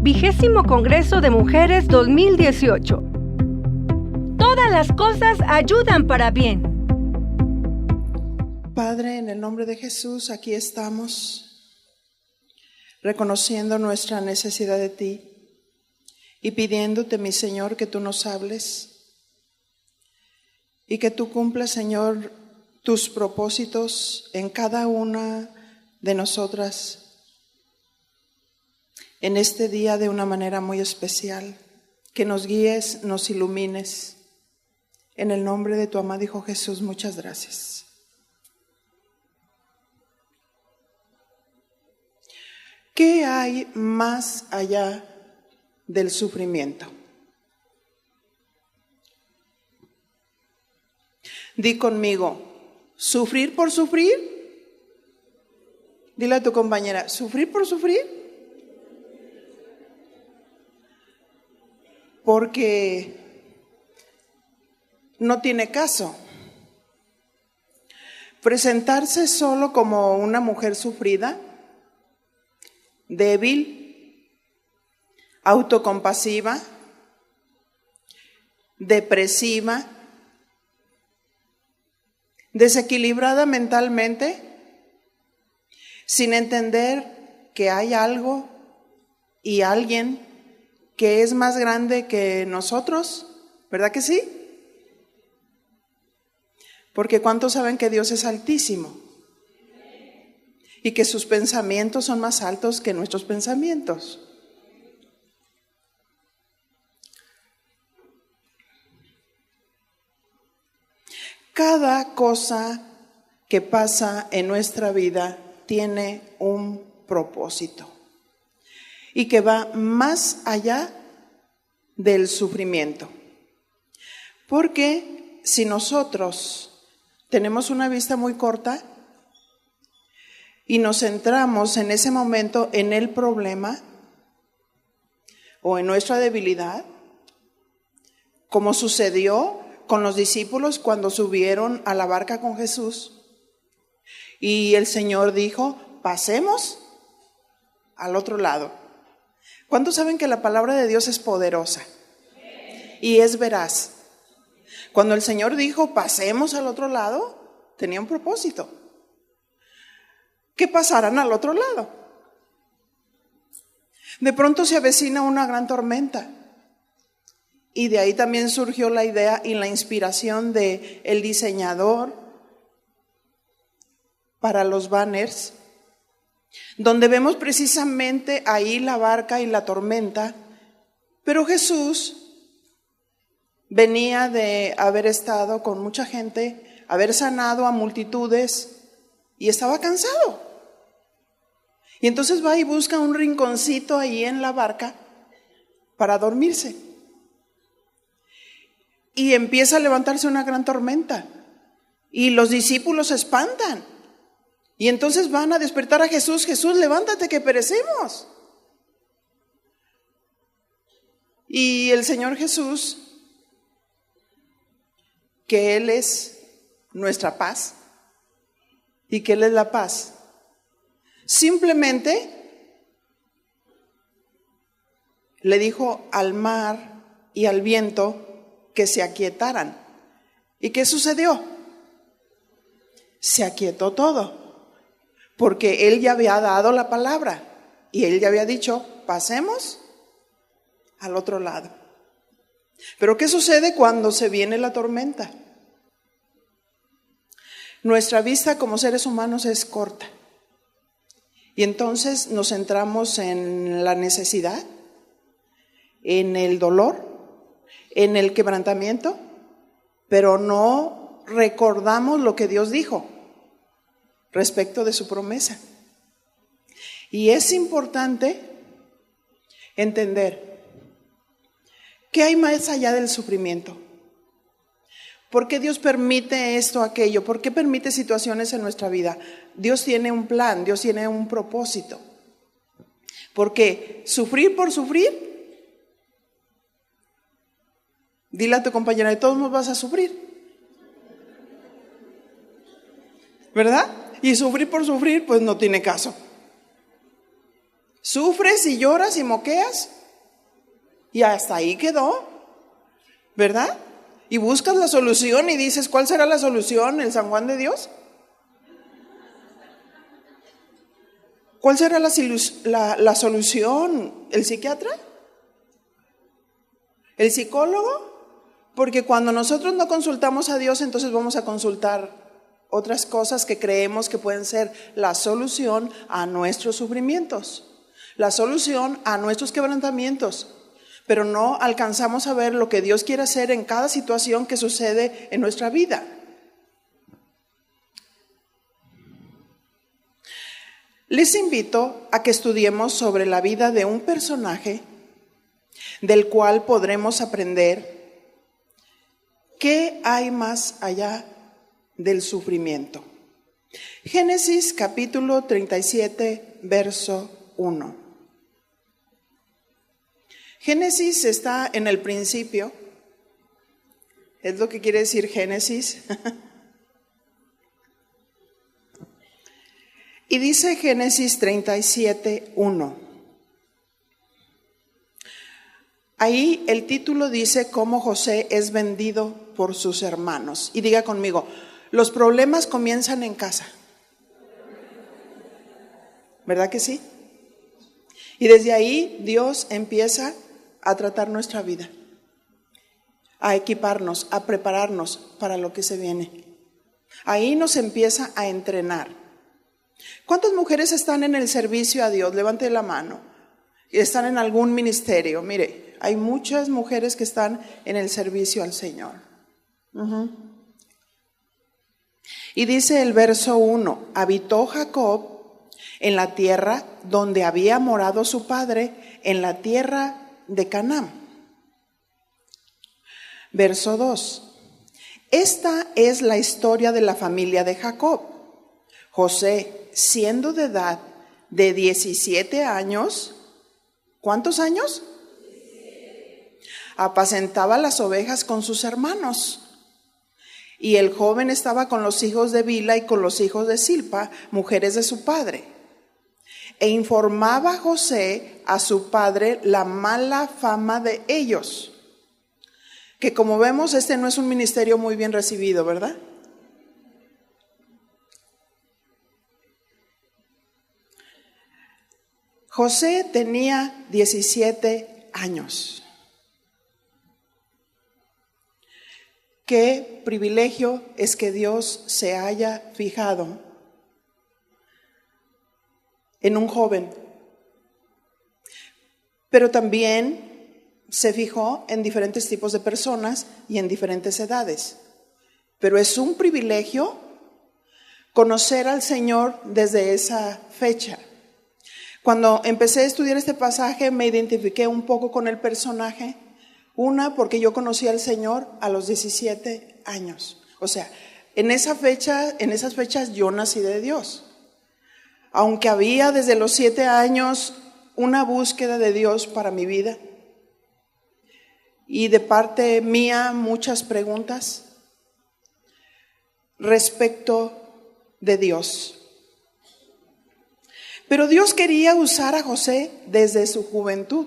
20º Congreso de Mujeres 2018. Todas las cosas ayudan para bien. Padre, en el nombre de Jesús, aquí estamos, reconociendo nuestra necesidad de ti y pidiéndote, mi Señor, que tú nos hables y que tú cumplas, Señor, tus propósitos en cada una de nosotras en este día de una manera muy especial, que nos guíes, nos ilumines. En el nombre de tu amado Hijo Jesús, muchas gracias. ¿Qué hay más allá del sufrimiento? Di conmigo, ¿sufrir por sufrir? Dile a tu compañera, ¿sufrir por sufrir? Porque no tiene caso presentarse solo como una mujer sufrida, débil, autocompasiva, depresiva, desequilibrada mentalmente, sin entender que hay algo y alguien que es más grande que nosotros, ¿verdad que sí? Porque ¿cuántos saben que Dios es altísimo? Y que sus pensamientos son más altos que nuestros pensamientos. Cada cosa que pasa en nuestra vida tiene un propósito y que va más allá del sufrimiento. Porque si nosotros tenemos una vista muy corta y nos centramos en ese momento en el problema o en nuestra debilidad, como sucedió con los discípulos cuando subieron a la barca con Jesús y el Señor dijo, pasemos al otro lado. ¿Cuántos saben que la palabra de Dios es poderosa y es veraz? Cuando el Señor dijo, pasemos al otro lado, tenía un propósito. Que pasaran al otro lado. De pronto se avecina una gran tormenta. Y de ahí también surgió la idea y la inspiración de el diseñador para los banners, donde vemos precisamente ahí la barca y la tormenta, pero Jesús venía de haber estado con mucha gente, haber sanado a multitudes y estaba cansado. Y entonces va y busca un rinconcito ahí en la barca para dormirse. Y empieza a levantarse una gran tormenta y los discípulos se espantan. Y entonces van a despertar a Jesús. Jesús, levántate que perecemos. Y el Señor Jesús, que Él es nuestra paz y que Él es la paz, simplemente le dijo al mar y al viento que se aquietaran. ¿Y qué sucedió? Se aquietó todo. Porque Él ya había dado la palabra y Él ya había dicho, pasemos al otro lado. Pero ¿qué sucede cuando se viene la tormenta? Nuestra vista como seres humanos es corta. Y entonces nos centramos en la necesidad, en el dolor, en el quebrantamiento, pero no recordamos lo que Dios dijo respecto de su promesa. Y es importante entender qué hay más allá del sufrimiento. ¿Por qué Dios permite esto, aquello? ¿Por qué permite situaciones en nuestra vida? Dios tiene un plan, Dios tiene un propósito. Porque sufrir por sufrir, dile a tu compañera, de todos modos vas a sufrir, ¿verdad? Y sufrir por sufrir, pues no tiene caso. Sufres y lloras y moqueas Y hasta ahí quedó, ¿verdad? Y buscas la solución y dices, ¿cuál será la solución? ¿El San Juan de Dios? ¿Cuál será la solución? ¿El psiquiatra? ¿El psicólogo? Porque cuando nosotros no consultamos a Dios, entonces vamos a consultar otras cosas que creemos que pueden ser la solución a nuestros sufrimientos, la solución a nuestros quebrantamientos, pero no alcanzamos a ver lo que Dios quiere hacer en cada situación que sucede en nuestra vida. Les invito a que estudiemos sobre la vida de un personaje del cual podremos aprender qué hay más allá del sufrimiento. Génesis capítulo 37, verso 1. Génesis está en el principio, es lo que quiere decir Génesis. Y dice Génesis 37, 1. Ahí el título dice cómo José es vendido por sus hermanos. Y diga conmigo, los problemas comienzan en casa. ¿Verdad que sí? Y desde ahí Dios empieza a tratar nuestra vida, a equiparnos, a prepararnos para lo que se viene. Ahí nos empieza a entrenar. ¿Cuántas mujeres están en el servicio a Dios? Levante la mano. Están en algún ministerio. Mire, hay muchas mujeres que están en el servicio al Señor. Y dice el verso 1, habitó Jacob en la tierra donde había morado su padre, en la tierra de Canaán. Verso 2, esta es la historia de la familia de Jacob. José, siendo de edad de 17 años, ¿cuántos años? Apacentaba las ovejas con sus hermanos. Y el joven estaba con los hijos de Bila y con los hijos de Silpa, mujeres de su padre. E informaba José a su padre la mala fama de ellos. Que como vemos, este no es un ministerio muy bien recibido, ¿verdad? José tenía 17 años. Qué privilegio es que Dios se haya fijado en un joven, pero también se fijó en diferentes tipos de personas y en diferentes edades. Pero es un privilegio conocer al Señor desde esa fecha. Cuando empecé a estudiar este pasaje me identifiqué un poco con el personaje. Una, porque yo conocí al Señor a los 17 años. O sea, en esas fechas yo nací de Dios. Aunque había desde los 7 años una búsqueda de Dios para mi vida. Y de parte mía muchas preguntas respecto de Dios. Pero Dios quería usar a José desde su juventud.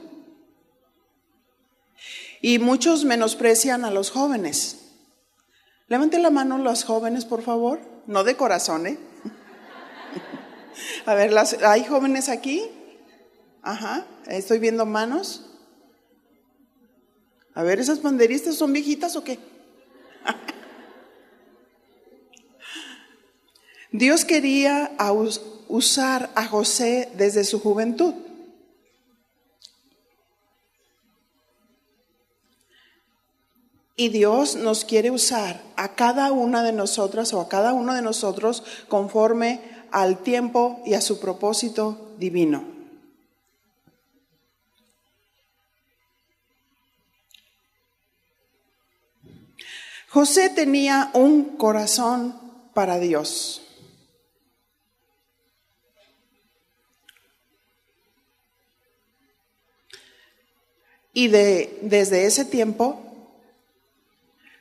Y muchos menosprecian a los jóvenes. Levanten la mano los jóvenes, por favor. No de corazón, ¿eh? A ver, ¿hay jóvenes aquí? Ajá, estoy viendo manos. A ver, ¿esas banderistas son viejitas o qué? Dios quería usar a José desde su juventud. Y Dios nos quiere usar a cada una de nosotras o a cada uno de nosotros conforme al tiempo y a su propósito divino. José tenía un corazón para Dios. Y desde ese tiempo,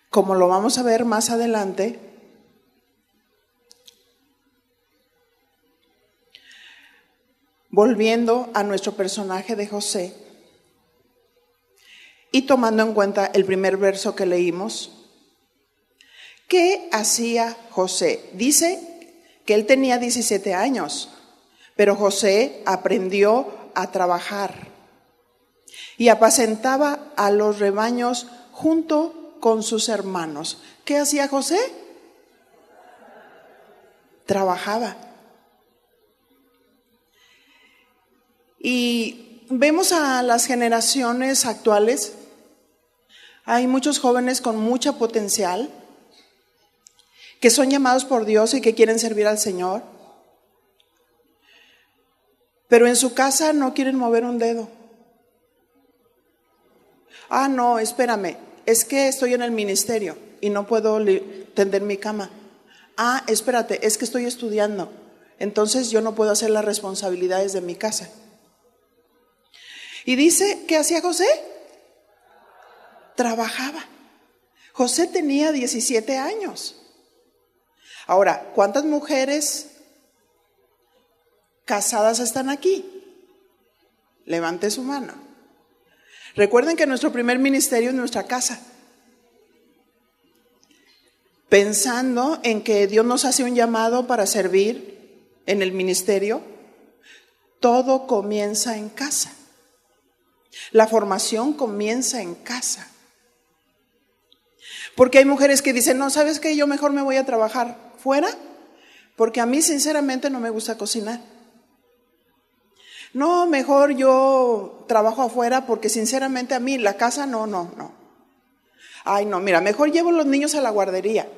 como lo vamos a ver más adelante, volviendo a nuestro personaje de José, Y tomando en cuenta el primer verso que leímos, ¿qué hacía José? Dice que él tenía 17 años, pero José aprendió a trabajar y apacentaba a los rebaños junto con sus hermanos. ¿Qué hacía José? Trabajaba. Y vemos a las generaciones actuales, hay muchos jóvenes con mucho potencial que son llamados por Dios y que quieren servir al Señor, pero en su casa no quieren mover un dedo. Ah, no, espérame, es que estoy en el ministerio y no puedo tender mi cama. Ah, espérate, es que estoy estudiando, entonces yo no puedo hacer las responsabilidades de mi casa. Y dice, ¿qué hacía José? Trabajaba. José tenía 17 años. Ahora, ¿cuántas mujeres casadas están aquí? Levante su mano. Recuerden que nuestro primer ministerio es nuestra casa. Pensando en que Dios nos hace un llamado para servir en el ministerio, todo comienza en casa. La formación comienza en casa. Porque hay mujeres que dicen, no, ¿sabes qué? Yo mejor me voy a trabajar fuera, porque a mí sinceramente no me gusta cocinar. No, mejor yo trabajo afuera porque sinceramente a mí la casa no. Ay, no, mira, mejor llevo los niños a la guardería,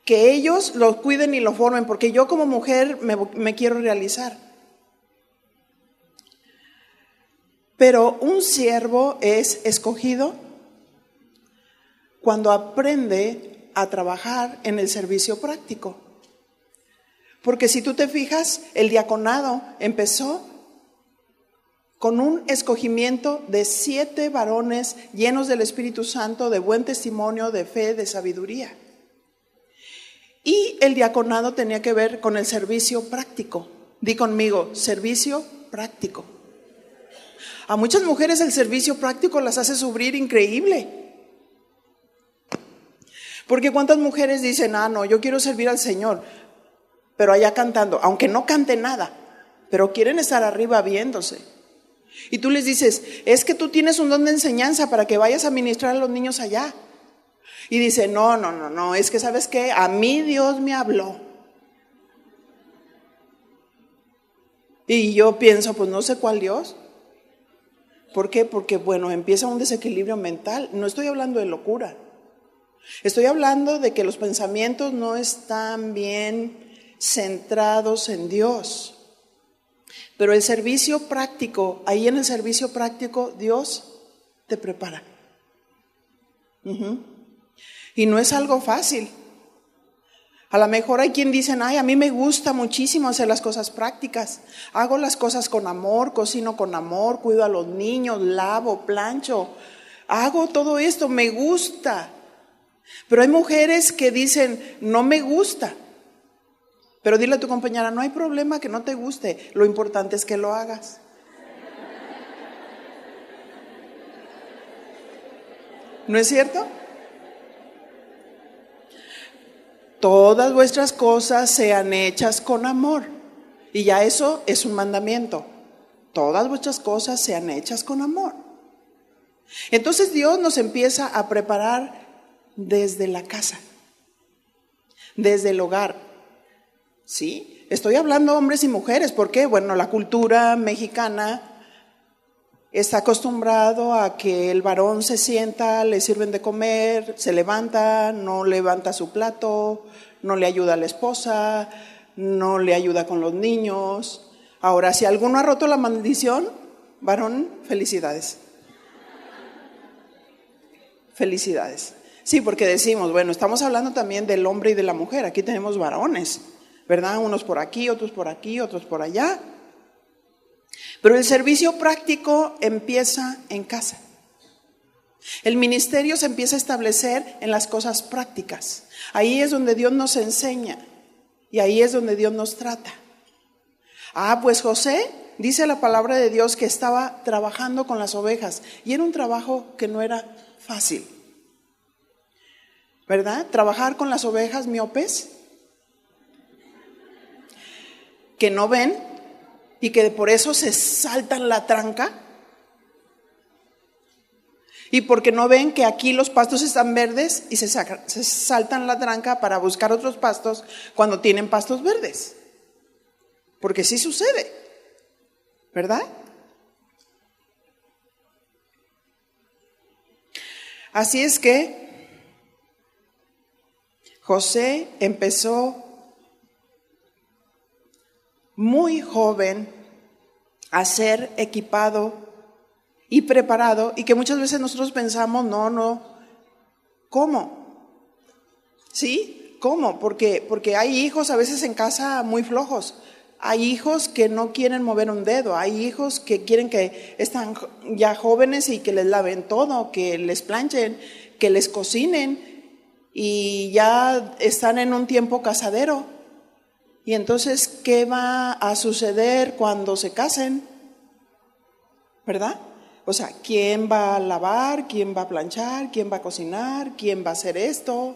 que ellos los cuiden y los formen, porque yo como mujer me quiero realizar. Pero un siervo es escogido cuando aprende a trabajar en el servicio práctico. Porque si tú te fijas, el diaconado empezó con un escogimiento de 7 varones llenos del Espíritu Santo, de buen testimonio, de fe, de sabiduría. Y el diaconado tenía que ver con el servicio práctico. Di conmigo, servicio práctico. A muchas mujeres el servicio práctico las hace sufrir increíble. Porque cuántas mujeres dicen, ah, no, yo quiero servir al Señor, pero allá cantando, aunque no cante nada, pero quieren estar arriba viéndose. Y tú les dices, es que tú tienes un don de enseñanza para que vayas a ministrar a los niños allá. Y dice, no, es que ¿sabes qué? A mí Dios me habló. Y yo pienso, pues no sé cuál Dios. ¿Por qué? Porque, bueno, empieza un desequilibrio mental. No estoy hablando de locura. Estoy hablando de que los pensamientos no están bien centrados en Dios. Pero el servicio práctico, ahí en el servicio práctico, Dios te prepara. Y no es algo fácil. A lo mejor hay quien dice, ay, a mí me gusta muchísimo hacer las cosas prácticas. Hago las cosas con amor, cocino con amor, cuido a los niños, lavo, plancho. Hago todo esto, me gusta. Pero hay mujeres que dicen, no me gusta. Pero dile a tu compañera, no hay problema que no te guste, lo importante es que lo hagas. ¿No es cierto? Todas vuestras cosas sean hechas con amor. Y ya eso es un mandamiento. Todas vuestras cosas sean hechas con amor. Entonces Dios nos empieza a preparar desde la casa, desde el hogar. ¿Sí? Estoy hablando hombres y mujeres, ¿por qué? Bueno, la cultura mexicana está acostumbrado a que el varón se sienta, le sirven de comer, se levanta, no levanta su plato, no le ayuda a la esposa, no le ayuda con los niños. Ahora, si alguno ha roto la maldición, varón, felicidades. Felicidades. Sí, porque decimos, bueno, estamos hablando también del hombre y de la mujer, aquí tenemos varones, ¿verdad? Unos por aquí, otros por allá. Pero el servicio práctico empieza en casa. El ministerio se empieza a establecer en las cosas prácticas. Ahí es donde Dios nos enseña y ahí es donde Dios nos trata. Ah, pues José dice la palabra de Dios que estaba trabajando con las ovejas y era un trabajo que no era fácil, ¿verdad? Trabajar con las ovejas miopes que no ven y que por eso se saltan la tranca y porque no ven que aquí los pastos están verdes y se saltan la tranca para buscar otros pastos cuando tienen pastos verdes, porque sí sucede, ¿verdad? Así es que José empezó muy joven a ser equipado y preparado, y que muchas veces nosotros pensamos, ¿cómo? ¿Sí? ¿Cómo? Porque hay hijos a veces en casa muy flojos, hay hijos que no quieren mover un dedo, hay hijos que quieren que están ya jóvenes y que les laven todo, que les planchen, que les cocinen, y ya están en un tiempo casadero. Y entonces, ¿qué va a suceder cuando se casen? ¿Verdad? O sea, ¿quién va a lavar? ¿Quién va a planchar? ¿Quién va a cocinar? ¿Quién va a hacer esto?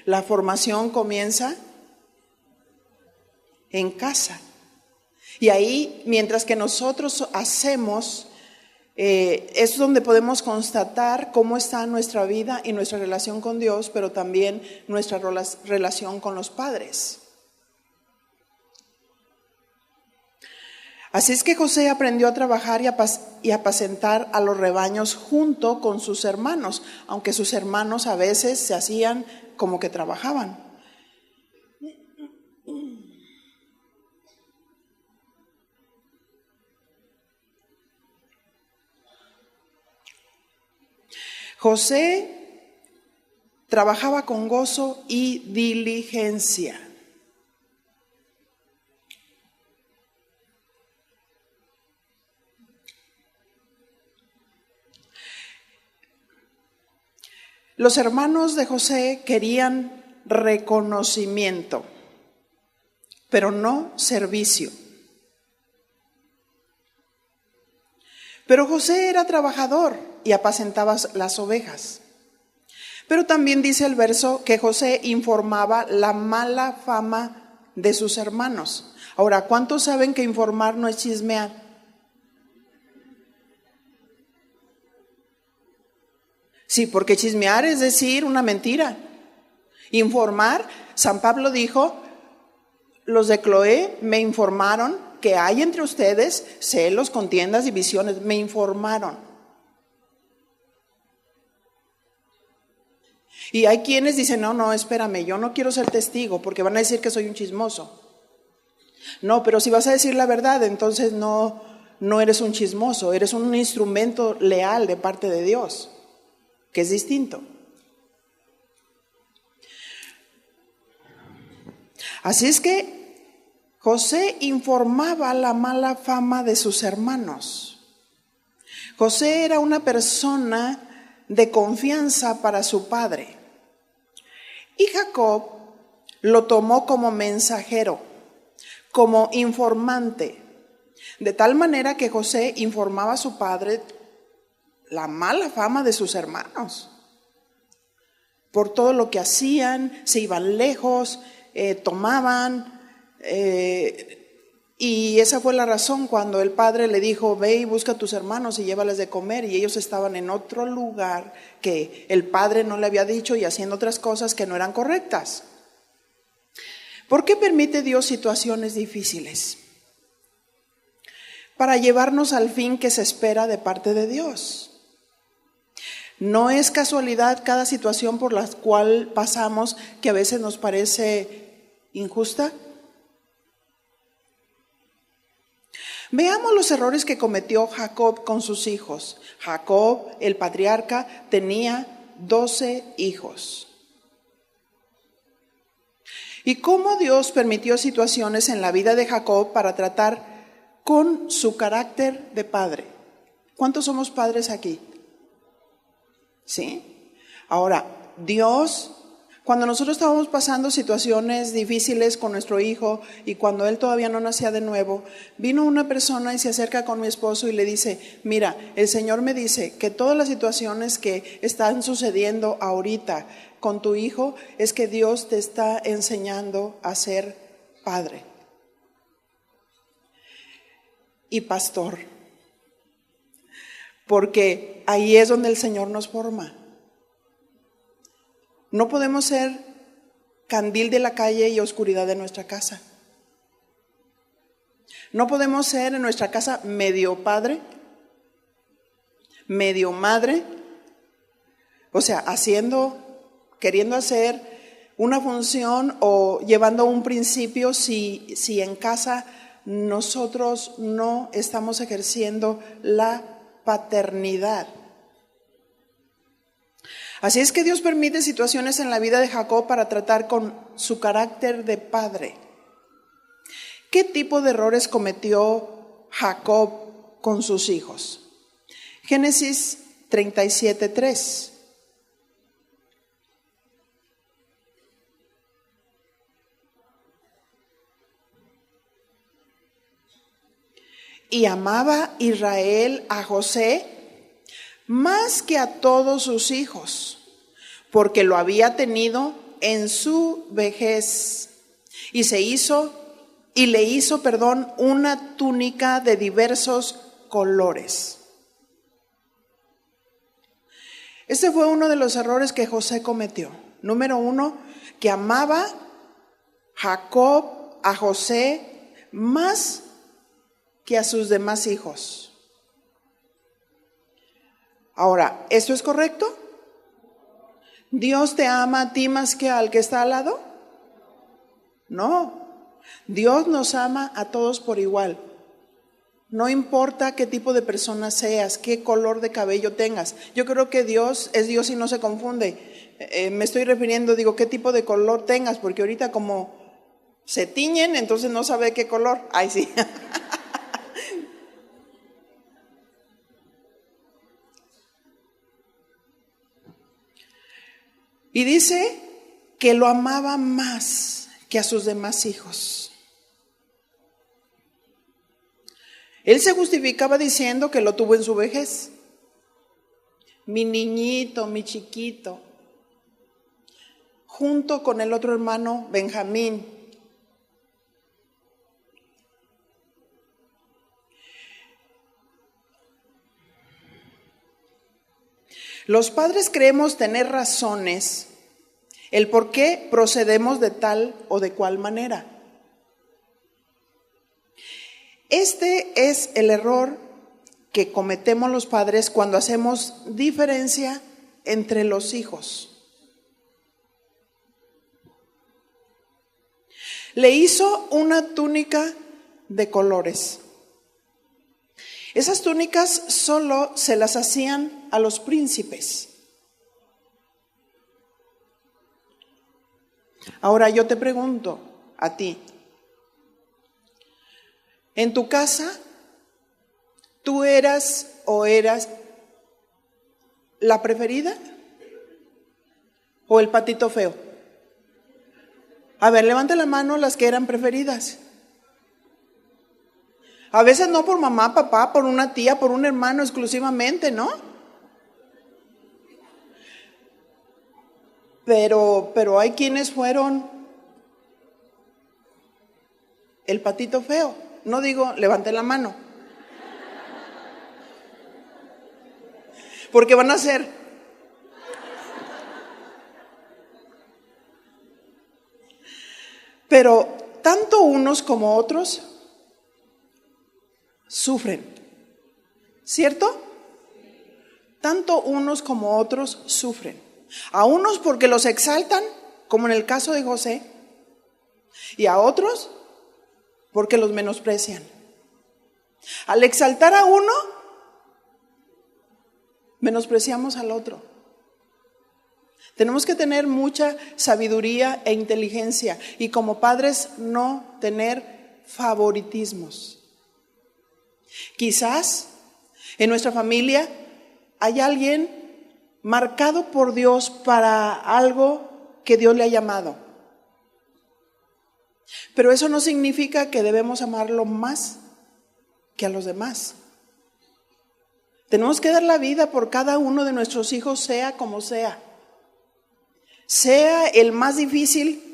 La formación comienza en casa. Y ahí, mientras que nosotros hacemos, es donde podemos constatar cómo está nuestra vida y nuestra relación con Dios, pero también nuestra relación con los padres. Así es que José aprendió a trabajar y apacentar a los rebaños junto con sus hermanos, aunque sus hermanos a veces se hacían como que trabajaban. José trabajaba con gozo y diligencia. Los hermanos de José querían reconocimiento, pero no servicio. Pero José era trabajador y apacentaba las ovejas. Pero también dice el verso que José informaba la mala fama de sus hermanos. Ahora, ¿cuántos saben que informar no es chismear? Sí, porque chismear es decir una mentira. Informar, San Pablo dijo, los de Cloé me informaron que hay entre ustedes celos, contiendas, divisiones, me informaron. Y hay quienes dicen, no, espérame, yo no quiero ser testigo porque van a decir que soy un chismoso. No, pero si vas a decir la verdad, entonces no eres un chismoso, eres un instrumento leal de parte de Dios, que es distinto. Así es que José informaba la mala fama de sus hermanos. José era una persona de confianza para su padre. Y Jacob lo tomó como mensajero, como informante, de tal manera que José informaba a su padre la mala fama de sus hermanos, por todo lo que hacían, se iban lejos, tomaban, y esa fue la razón cuando el padre le dijo, ve y busca a tus hermanos y llévales de comer, y ellos estaban en otro lugar que el padre no le había dicho y haciendo otras cosas que no eran correctas. ¿Por qué permite Dios situaciones difíciles? Para llevarnos al fin que se espera de parte de Dios. No es casualidad cada situación por la cual pasamos que a veces nos parece injusta. Veamos los errores que cometió Jacob con sus hijos. Jacob, el patriarca, tenía 12 hijos. Y cómo Dios permitió situaciones en la vida de Jacob para tratar con su carácter de padre. ¿Cuántos somos padres aquí? ¿Sí? Ahora, Dios Cuando nosotros estábamos pasando situaciones difíciles con nuestro hijo y cuando él todavía no nacía de nuevo, vino una persona y se acerca con mi esposo y le dice, mira, el Señor me dice que todas las situaciones que están sucediendo ahorita con tu hijo es que Dios te está enseñando a ser padre y pastor, porque ahí es donde el Señor nos forma. No podemos ser candil de la calle y oscuridad de nuestra casa. No podemos ser en nuestra casa medio padre, medio madre, o sea, queriendo hacer una función o llevando un principio si en casa nosotros no estamos ejerciendo la paternidad. Así es que Dios permite situaciones en la vida de Jacob para tratar con su carácter de padre. ¿Qué tipo de errores cometió Jacob con sus hijos? Génesis 37:3. Y amaba Israel a José más que a todos sus hijos, porque lo había tenido en su vejez, y le hizo una túnica de diversos colores. Este fue uno de los errores que José cometió. Número 1, que amaba Jacob a José más que a sus demás hijos. Ahora, ¿esto es correcto? ¿Dios te ama a ti más que al que está al lado? No, Dios nos ama a todos por igual. No importa qué tipo de persona seas, qué color de cabello tengas. Yo creo que Dios es Dios y no se confunde. Me estoy refiriendo, qué tipo de color tengas, porque ahorita como se tiñen, entonces no sabe qué color. Ay, sí. Y dice que lo amaba más que a sus demás hijos. Él se justificaba diciendo que lo tuvo en su vejez. Mi niñito, mi chiquito, junto con el otro hermano Benjamín. Los padres creemos tener razones el por qué procedemos de tal o de cual manera. Este es el error que cometemos los padres cuando hacemos diferencia entre los hijos. Le hizo una túnica de colores. Esas túnicas solo se las hacían a los príncipes. Ahora yo te pregunto a ti, ¿en tu casa tú eras o eras la preferida o el patito feo? A ver, levanta la mano las que eran preferidas. A veces no por mamá, papá, por una tía, por un hermano exclusivamente, ¿no? Pero hay quienes fueron el patito feo. No digo, levante la mano. Porque van a ser. Pero tanto unos como otros sufren, ¿cierto? Tanto unos como otros sufren. A unos porque los exaltan, como en el caso de José, y a otros porque los menosprecian. Al exaltar a uno, menospreciamos al otro. Tenemos que tener mucha sabiduría e inteligencia y como padres no tener favoritismos. Quizás en nuestra familia hay alguien marcado por Dios para algo que Dios le ha llamado. Pero eso no significa que debemos amarlo más que a los demás. Tenemos que dar la vida por cada uno de nuestros hijos, sea como sea. Sea el más difícil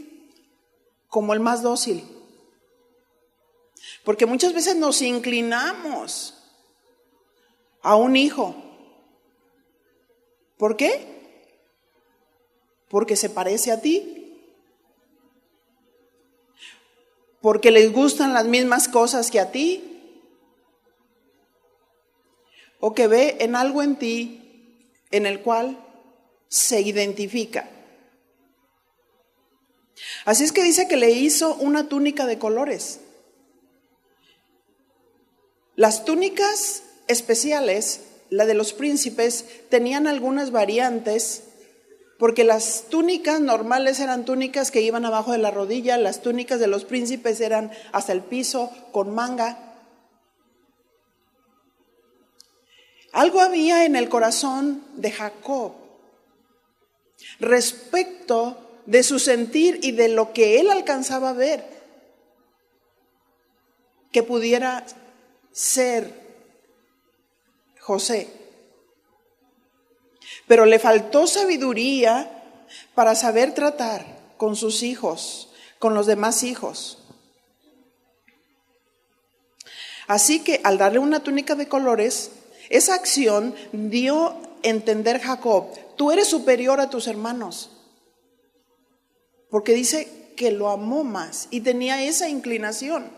como el más dócil. Porque muchas veces nos inclinamos a un hijo. ¿Por qué? Porque se parece a ti. Porque les gustan las mismas cosas que a ti. O que ve en algo en ti en el cual se identifica. Así es que dice que le hizo una túnica de colores. Las túnicas especiales, la de los príncipes, tenían algunas variantes, porque las túnicas normales eran túnicas que iban abajo de la rodilla, las túnicas de los príncipes eran hasta el piso, con manga. Algo había en el corazón de Jacob respecto de su sentir y de lo que él alcanzaba a ver, que pudiera ser José. Pero le faltó sabiduría para saber tratar con sus hijos, con los demás hijos. Así que al darle una túnica de colores, esa acción dio a entender Jacob, tú eres superior a tus hermanos. Porque dice que lo amó más y tenía esa inclinación.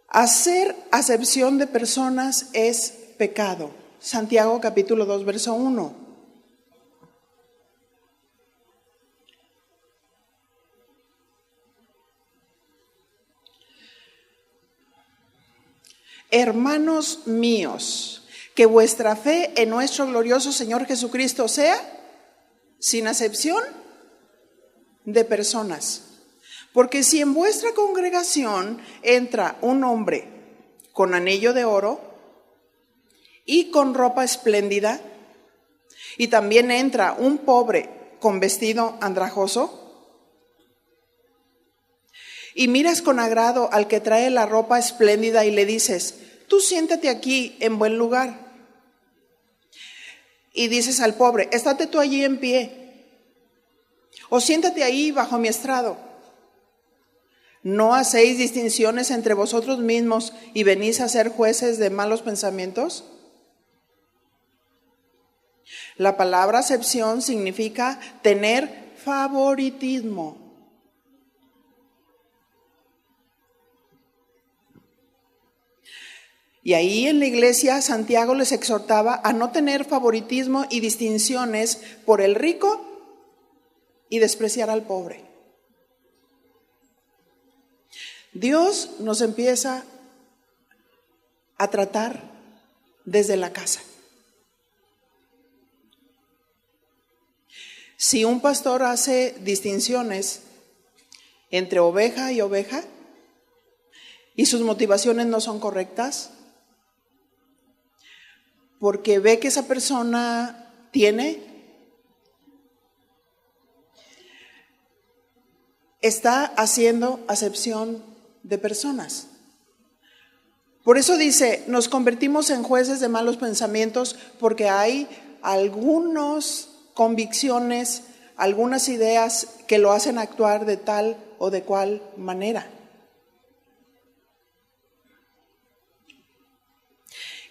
Hacer acepción de personas es pecado. Santiago capítulo 2, verso 1. Hermanos míos, que vuestra fe en nuestro glorioso Señor Jesucristo sea sin acepción de personas. Porque si en vuestra congregación entra un hombre con anillo de oro y con ropa espléndida, y también entra un pobre con vestido andrajoso, y miras con agrado al que trae la ropa espléndida y le dices, tú siéntate aquí en buen lugar. Y dices al pobre, estate tú allí en pie, o siéntate ahí bajo mi estrado. ¿No hacéis distinciones entre vosotros mismos y venís a ser jueces de malos pensamientos? La palabra acepción significa tener favoritismo. Y ahí en la iglesia Santiago les exhortaba a no tener favoritismo y distinciones por el rico y despreciar al pobre. Dios nos empieza a tratar desde la casa. Si un pastor hace distinciones entre oveja y oveja y sus motivaciones no son correctas, porque ve que esa persona está haciendo acepción de personas. Por eso dice, nos convertimos en jueces de malos pensamientos porque hay algunas convicciones, algunas ideas que lo hacen actuar de tal o de cual manera.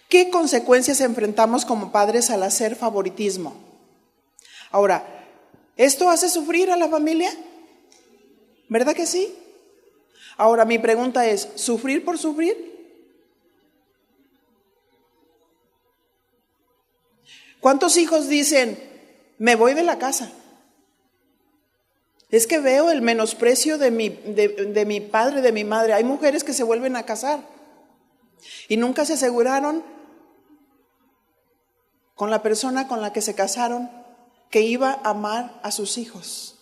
¿Qué consecuencias enfrentamos como padres al hacer favoritismo? Ahora, ¿esto hace sufrir a la familia? ¿Verdad que sí? Ahora, mi pregunta es, ¿sufrir por sufrir? ¿Cuántos hijos dicen, me voy de la casa? Es que veo el menosprecio de mi padre, de mi madre. Hay mujeres que se vuelven a casar y nunca se aseguraron con la persona con la que se casaron que iba a amar a sus hijos,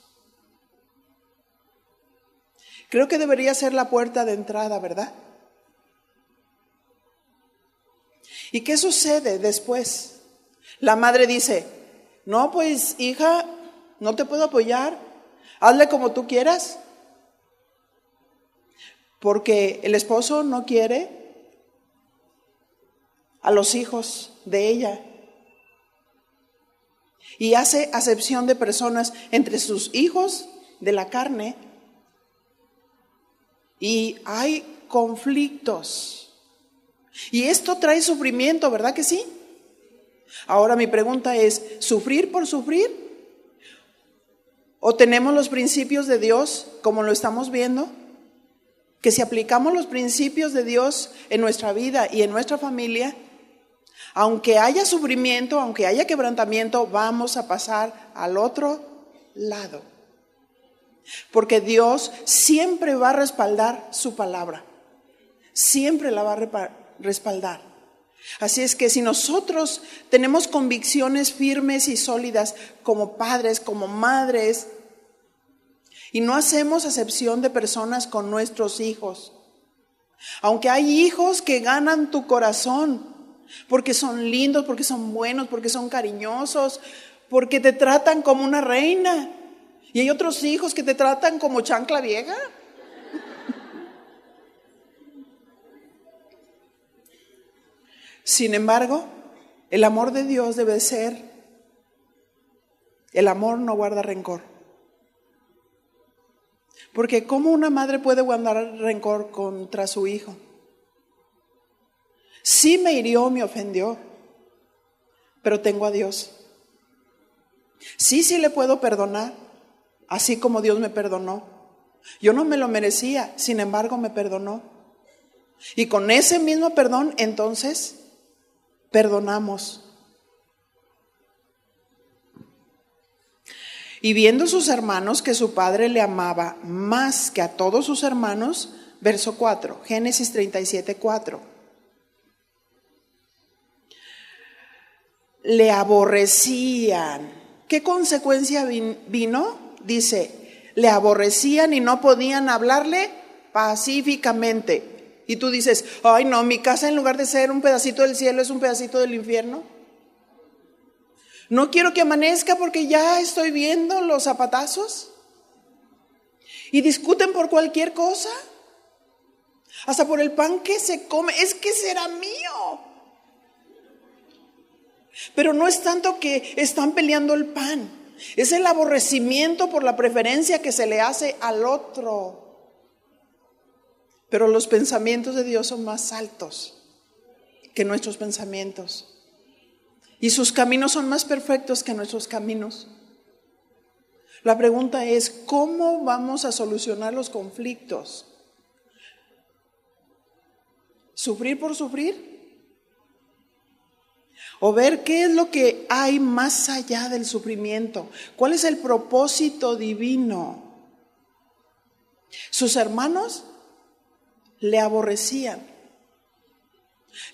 Creo que debería ser la puerta de entrada, ¿verdad? ¿Y qué sucede después? La madre dice, no, pues hija, no te puedo apoyar, hazle como tú quieras. Porque el esposo no quiere a los hijos de ella. Y hace acepción de personas entre sus hijos de la carne. Y hay conflictos. Y esto trae sufrimiento, ¿verdad que sí? Ahora mi pregunta es, ¿sufrir por sufrir? ¿O tenemos los principios de Dios como lo estamos viendo? Que si aplicamos los principios de Dios en nuestra vida y en nuestra familia, aunque haya sufrimiento, aunque haya quebrantamiento, vamos a pasar al otro lado. Porque Dios siempre va a respaldar su palabra. Siempre la va a respaldar. Así es que si nosotros tenemos convicciones firmes y sólidas como padres, como madres, y no hacemos acepción de personas con nuestros hijos, aunque hay hijos que ganan tu corazón, porque son lindos, porque son buenos, porque son cariñosos, porque te tratan como una reina, y hay otros hijos que te tratan como chancla vieja. Sin embargo, el amor de Dios debe ser, el amor no guarda rencor. Porque ¿cómo una madre puede guardar rencor contra su hijo? Sí me hirió, me ofendió, pero tengo a Dios. Sí le puedo perdonar, así como Dios me perdonó. Yo no me lo merecía, sin embargo me perdonó. Y con ese mismo perdón, entonces, perdonamos. Y viendo sus hermanos que su padre le amaba más que a todos sus hermanos, verso 4, Génesis 37:4. Le aborrecían. ¿Qué consecuencia vino? Dice, le aborrecían y no podían hablarle pacíficamente. Y tú dices, ay no, mi casa en lugar de ser un pedacito del cielo es un pedacito del infierno. No quiero que amanezca porque ya estoy viendo los zapatazos. Y discuten por cualquier cosa. Hasta por el pan que se come. Es que será mío. Pero no es tanto que están peleando el pan. Es el aborrecimiento por la preferencia que se le hace al otro. Pero los pensamientos de Dios son más altos que nuestros pensamientos. Y sus caminos son más perfectos que nuestros caminos. La pregunta es, ¿cómo vamos a solucionar los conflictos? ¿Sufrir por sufrir? ¿O ver qué es lo que hay más allá del sufrimiento? ¿Cuál es el propósito divino? Sus hermanos le aborrecían.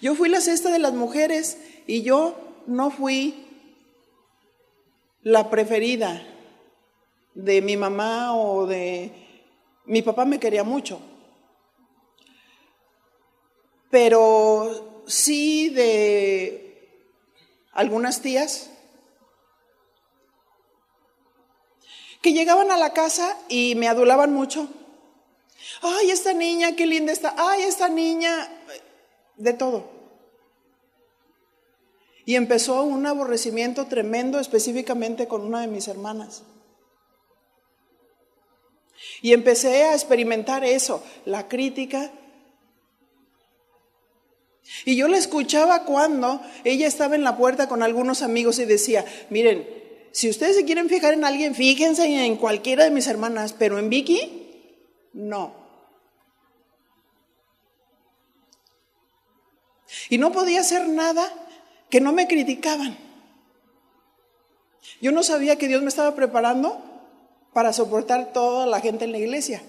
Yo fui la sexta de las mujeres y yo no fui la preferida de mi mamá o de... Mi papá me quería mucho, pero sí de algunas tías que llegaban a la casa y me adulaban mucho. Ay, esta niña, qué linda está. Ay, esta niña, de todo. Y empezó un aborrecimiento tremendo, específicamente con una de mis hermanas. Y empecé a experimentar eso, la crítica. Y yo la escuchaba cuando ella estaba en la puerta con algunos amigos y decía, miren, si ustedes se quieren fijar en alguien, fíjense en cualquiera de mis hermanas, pero en Vicky, no. Y no podía hacer nada que no me criticaban. Yo no sabía que Dios me estaba preparando para soportar toda la gente en la iglesia.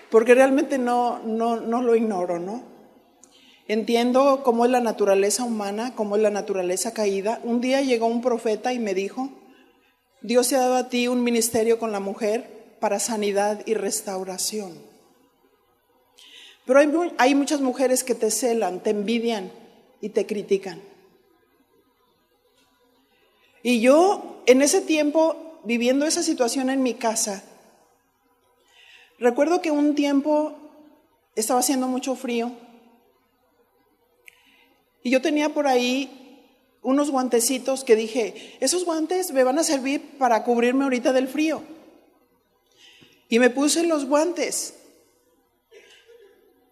Porque realmente no lo ignoro, ¿no? entiendo cómo es la naturaleza humana, cómo es la naturaleza caída. Un día llegó un profeta y me dijo, Dios te ha dado a ti un ministerio con la mujer para sanidad y restauración. Pero hay muchas mujeres que te celan, te envidian y te critican. Y yo, en ese tiempo, viviendo esa situación en mi casa, recuerdo que un tiempo estaba haciendo mucho frío y yo tenía por ahí unos guantecitos que dije, esos guantes me van a servir para cubrirme ahorita del frío. Y me puse los guantes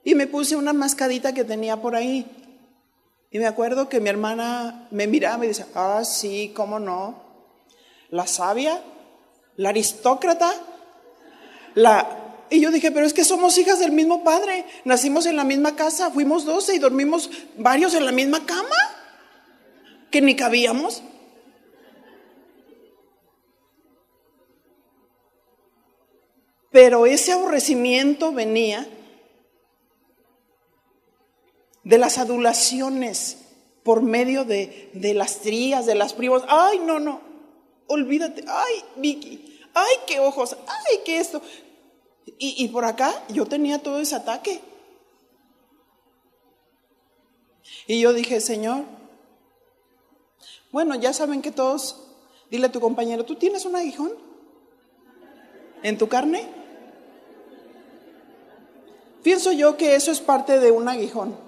y me puse una mascadita que tenía por ahí. Y me acuerdo que mi hermana me miraba y decía, ah, sí, cómo no, la sabia, la aristócrata, Y yo dije, pero es que somos hijas del mismo padre, nacimos en la misma casa, fuimos 12 y dormimos varios en la misma cama, que ni cabíamos. Pero ese aborrecimiento venía de las adulaciones por medio de las tías, de las primas. Ay, no, olvídate, ay, Vicky, ay, qué ojos, ay, qué esto. Y por acá yo tenía todo ese ataque. Y yo dije, Señor, bueno, ya saben que todos, dile a tu compañero, ¿tú tienes un aguijón en tu carne? Pienso yo que eso es parte de un aguijón.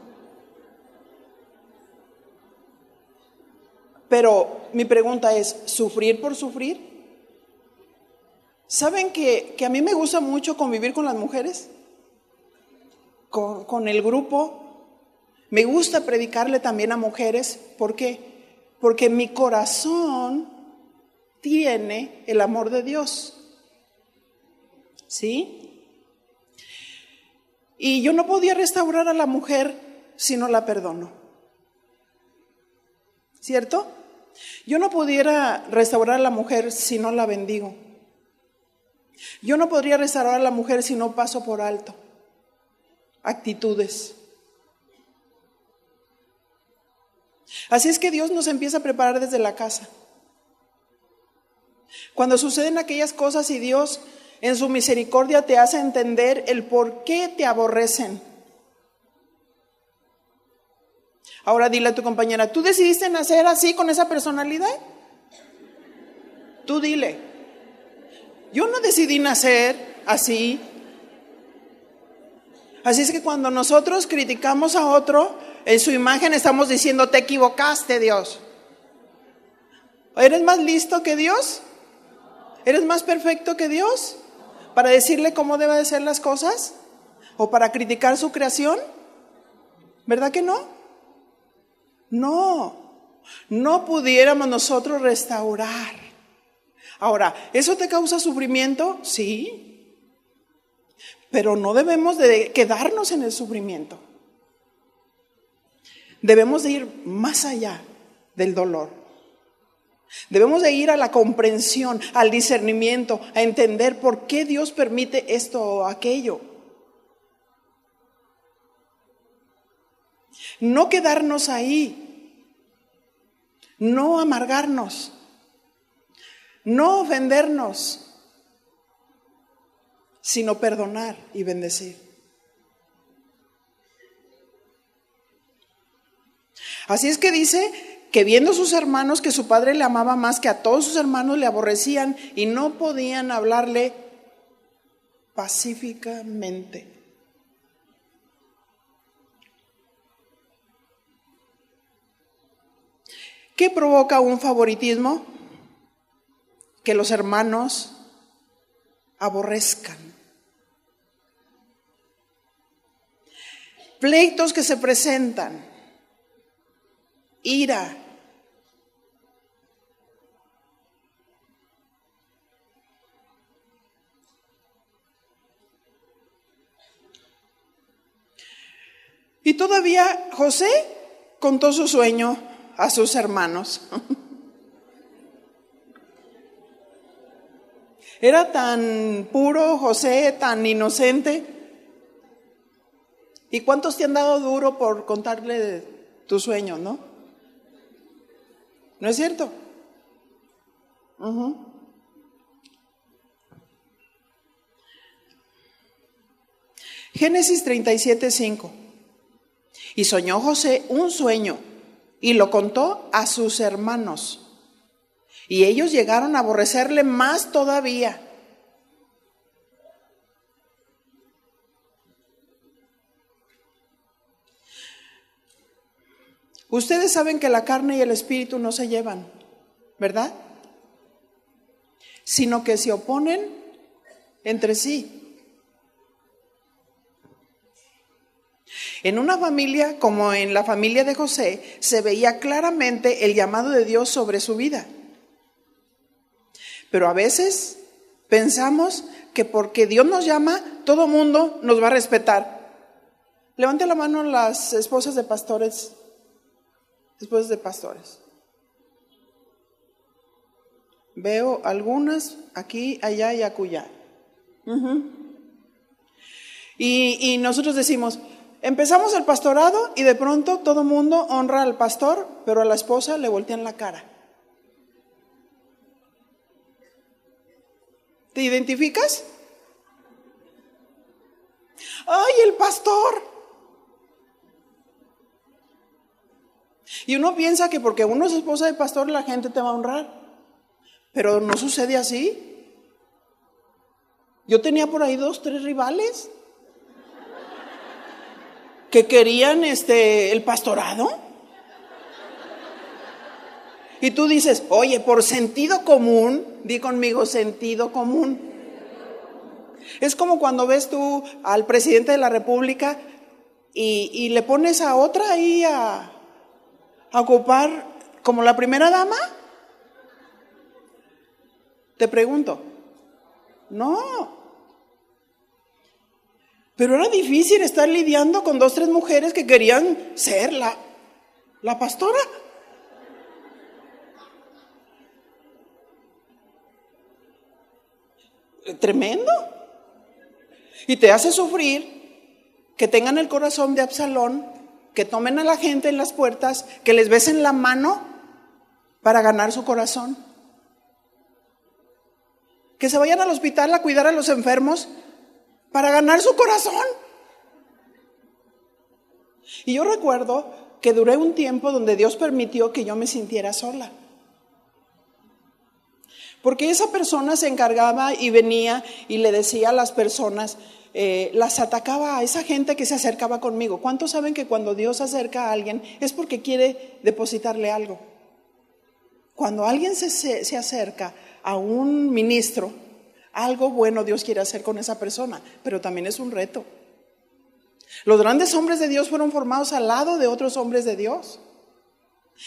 Pero mi pregunta es, ¿sufrir por sufrir? ¿Saben que a mí me gusta mucho convivir con las mujeres? Con el grupo. Me gusta predicarle también a mujeres. ¿Por qué? Porque mi corazón tiene el amor de Dios. ¿Sí? Y yo no podía restaurar a la mujer si no la perdono. ¿Cierto? Yo no pudiera restaurar a la mujer si no la bendigo. Yo no podría restaurar a la mujer si no paso por alto actitudes. Así es que Dios nos empieza a preparar desde la casa. Cuando suceden aquellas cosas y Dios en su misericordia te hace entender el por qué te aborrecen. Ahora dile a tu compañera, ¿tú decidiste nacer así con esa personalidad? Tú dile. Yo no decidí nacer así. Así es que cuando nosotros criticamos a otro, en su imagen estamos diciendo, te equivocaste, Dios. ¿Eres más listo que Dios? ¿Eres más perfecto que Dios? ¿Para decirle cómo deben de ser las cosas? ¿O para criticar su creación? ¿Verdad que no? No pudiéramos nosotros restaurar. Ahora, ¿eso te causa sufrimiento? Sí, pero no debemos de quedarnos en el sufrimiento. Debemos de ir más allá del dolor. Debemos de ir a la comprensión, al discernimiento, a entender por qué Dios permite esto o aquello. No quedarnos ahí, no amargarnos. No ofendernos, sino perdonar y bendecir. Así es que dice que viendo sus hermanos que su padre le amaba más que a todos sus hermanos, le aborrecían y no podían hablarle pacíficamente. ¿Qué provoca un favoritismo? Que los hermanos aborrezcan. Pleitos que se presentan, ira. Y todavía José contó su sueño a sus hermanos. Era tan puro José, tan inocente, ¿Y cuántos te han dado duro por contarle tu sueño, no? ¿No es cierto? Génesis 37:5. Y soñó José un sueño y lo contó a sus hermanos. Y ellos llegaron a aborrecerle más todavía. Ustedes saben que la carne y el espíritu no se llevan, ¿verdad? Sino que se oponen entre sí. En una familia como en la familia de José, se veía claramente el llamado de Dios sobre su vida. Pero a veces pensamos que porque Dios nos llama, todo mundo nos va a respetar. Levante la mano las esposas de pastores. Esposas de pastores. Veo algunas aquí, allá y acullá. Y nosotros decimos, empezamos el pastorado y de pronto todo mundo honra al pastor, pero a la esposa le voltean la cara. ¿Te identificas? ¡Ay, el pastor! Y uno piensa que porque uno es esposa de pastor la gente te va a honrar, pero no sucede así. Yo tenía por ahí 2, 3 rivales que querían el pastorado. Y tú dices, oye, por sentido común, di conmigo, sentido común. Es como cuando ves tú al presidente de la República y le pones a otra ahí a ocupar como la primera dama. Te pregunto, no. Pero era difícil estar lidiando con 2, 3 mujeres que querían ser la pastora. Tremendo. Y te hace sufrir que tengan el corazón de Absalón, que tomen a la gente en las puertas, que les besen la mano para ganar su corazón, que se vayan al hospital a cuidar a los enfermos para ganar su corazón. Y yo recuerdo que duré un tiempo donde Dios permitió que yo me sintiera sola, porque esa persona se encargaba y venía y le decía a las personas, las atacaba a esa gente que se acercaba conmigo. ¿Cuántos saben que cuando Dios acerca a alguien es porque quiere depositarle algo? Cuando alguien se acerca a un ministro, algo bueno Dios quiere hacer con esa persona, pero también es un reto. Los grandes hombres de Dios fueron formados al lado de otros hombres de Dios.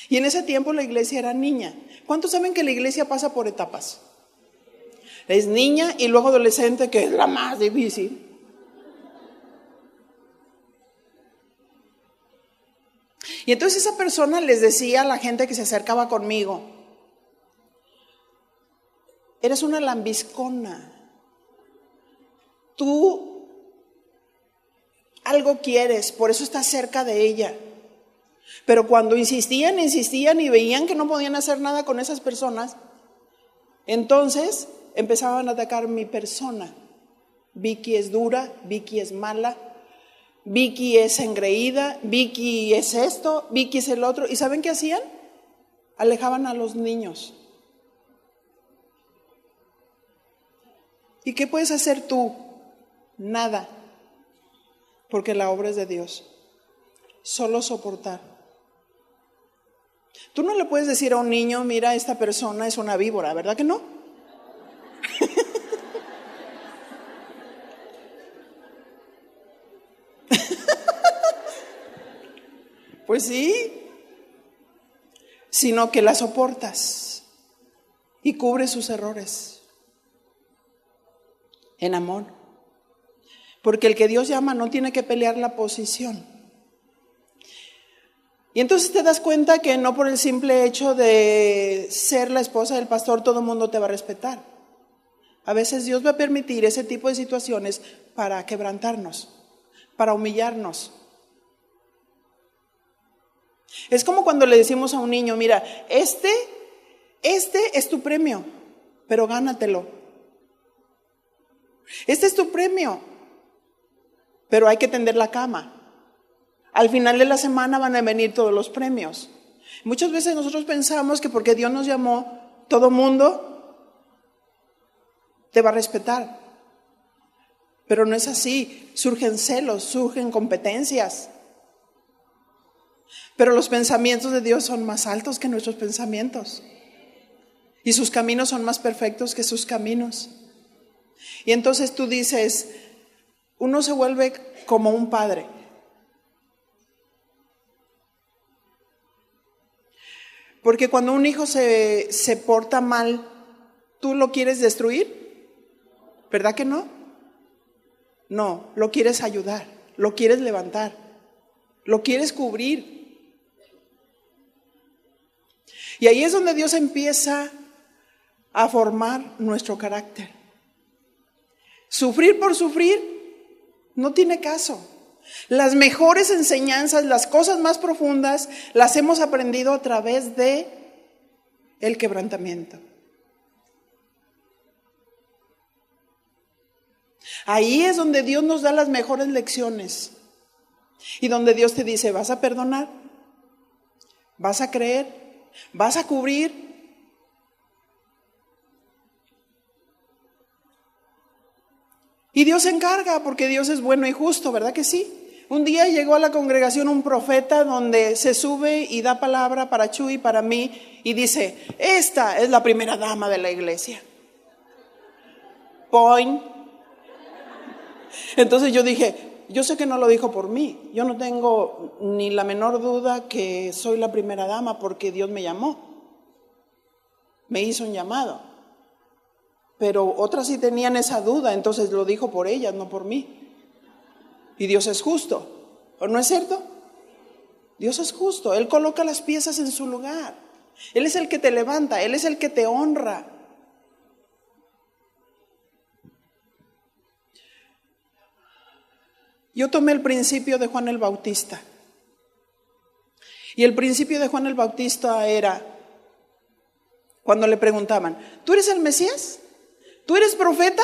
Y en ese tiempo la iglesia era niña. ¿Cuántos saben que la iglesia pasa por etapas? Es niña y luego adolescente, que es la más difícil. Y entonces esa persona les decía a la gente que se acercaba conmigo, eres una lambiscona. Tú algo quieres, por eso estás cerca de ella. Pero cuando insistían y veían que no podían hacer nada con esas personas, entonces empezaban a atacar mi persona. Vicky es dura, Vicky es mala, Vicky es engreída, Vicky es esto, Vicky es el otro. ¿Y saben qué hacían? Alejaban a los niños. ¿Y qué puedes hacer tú? Nada, porque la obra es de Dios. Solo soportar. Tú no le puedes decir a un niño, mira, esta persona es una víbora, ¿verdad que no? Pues sí, sino que la soportas y cubres sus errores en amor. Porque el que Dios llama no tiene que pelear la posición. Y entonces te das cuenta que no por el simple hecho de ser la esposa del pastor todo el mundo te va a respetar. A veces Dios va a permitir ese tipo de situaciones para quebrantarnos, para humillarnos. Es como cuando le decimos a un niño, mira, este es tu premio, pero gánatelo. Este es tu premio, pero hay que tender la cama. Al final de la semana van a venir todos los premios. Muchas veces nosotros pensamos que porque Dios nos llamó, todo mundo te va a respetar. Pero no es así. Surgen celos, surgen competencias. Pero los pensamientos de Dios son más altos que nuestros pensamientos. Y sus caminos son más perfectos que sus caminos. Y entonces tú dices, uno se vuelve como un padre. Porque cuando un hijo se porta mal, ¿tú lo quieres destruir? ¿Verdad que no? No, lo quieres ayudar, lo quieres levantar, lo quieres cubrir. Y ahí es donde Dios empieza a formar nuestro carácter. Sufrir por sufrir no tiene caso. Las mejores enseñanzas, las cosas más profundas, las hemos aprendido a través de el quebrantamiento. Ahí es donde Dios nos da las mejores lecciones. Y donde Dios te dice, vas a perdonar, vas a creer, vas a cubrir. Y Dios se encarga porque Dios es bueno y justo, ¿verdad que sí? Un día llegó a la congregación un profeta donde se sube y da palabra para Chuy y para mí y dice, esta es la primera dama de la iglesia. Point. Entonces yo dije, yo sé que no lo dijo por mí, yo no tengo ni la menor duda que soy la primera dama porque Dios me llamó, me hizo un llamado. Pero otras sí tenían esa duda, entonces lo dijo por ellas, no por mí. Y Dios es justo, ¿o no es cierto? Dios es justo, Él coloca las piezas en su lugar. Él es el que te levanta, Él es el que te honra. Yo tomé el principio de Juan el Bautista. Y el principio de Juan el Bautista era, cuando le preguntaban, ¿tú eres el Mesías? ¿Tú eres profeta?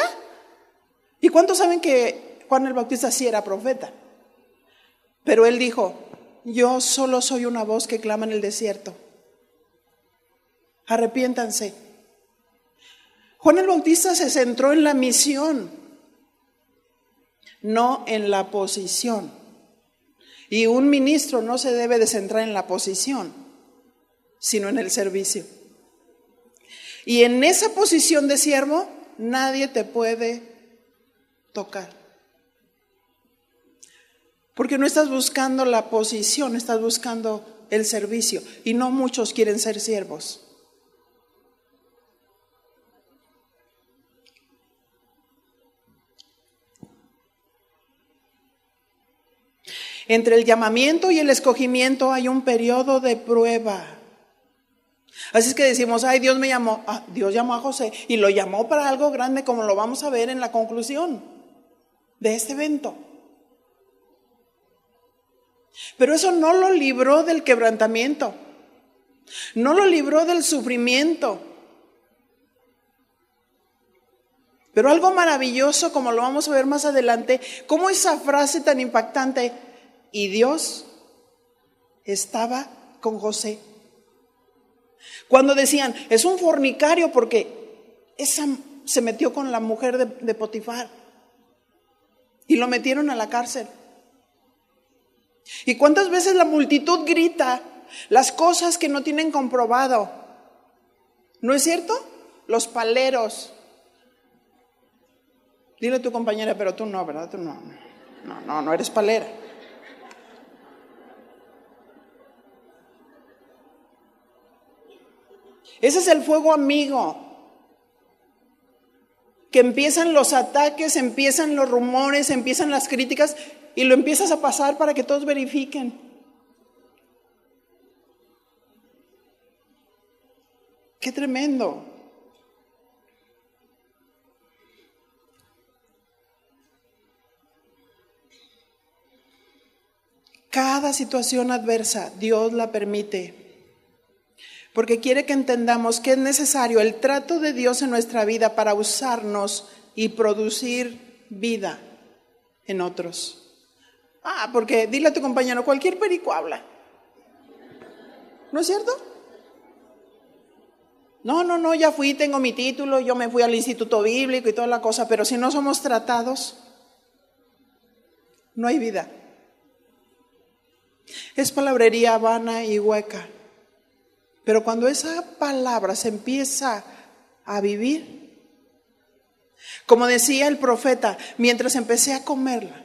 ¿Y cuántos saben que Juan el Bautista sí era profeta? Pero él dijo, yo solo soy una voz que clama en el desierto. Arrepiéntanse. Juan el Bautista se centró en la misión, no en la posición. Y un ministro no se debe de centrar en la posición, sino en el servicio. Y en esa posición de siervo, nadie te puede tocar. Porque no estás buscando la posición, estás buscando el servicio. Y no muchos quieren ser siervos. Entre el llamamiento y el escogimiento hay un periodo de prueba. Así es que decimos, ay, Dios me llamó. Dios llamó a José y lo llamó para algo grande, como lo vamos a ver en la conclusión de este evento. Pero eso no lo libró del quebrantamiento, no lo libró del sufrimiento. Pero algo maravilloso, como lo vamos a ver más adelante, como esa frase tan impactante, y Dios estaba con José. Cuando decían, es un fornicario porque esa se metió con la mujer de Potifar y lo metieron a la cárcel. ¿Y cuántas veces la multitud grita las cosas que no tienen comprobado? ¿No es cierto? Los paleros. Dile a tu compañera, pero tú no, ¿verdad? Tú no eres palera. Ese es el fuego amigo. Que empiezan los ataques, empiezan los rumores, empiezan las críticas y lo empiezas a pasar para que todos verifiquen. ¡Qué tremendo! Cada situación adversa, Dios la permite, porque quiere que entendamos que es necesario el trato de Dios en nuestra vida para usarnos y producir vida en otros. Porque dile a tu compañero, cualquier perico habla. ¿No es cierto? No, ya fui, tengo mi título, yo me fui al instituto bíblico y toda la cosa, pero si no somos tratados, no hay vida. Es palabrería vana y hueca. Pero cuando esa palabra se empieza a vivir, como decía el profeta, mientras empecé a comerla,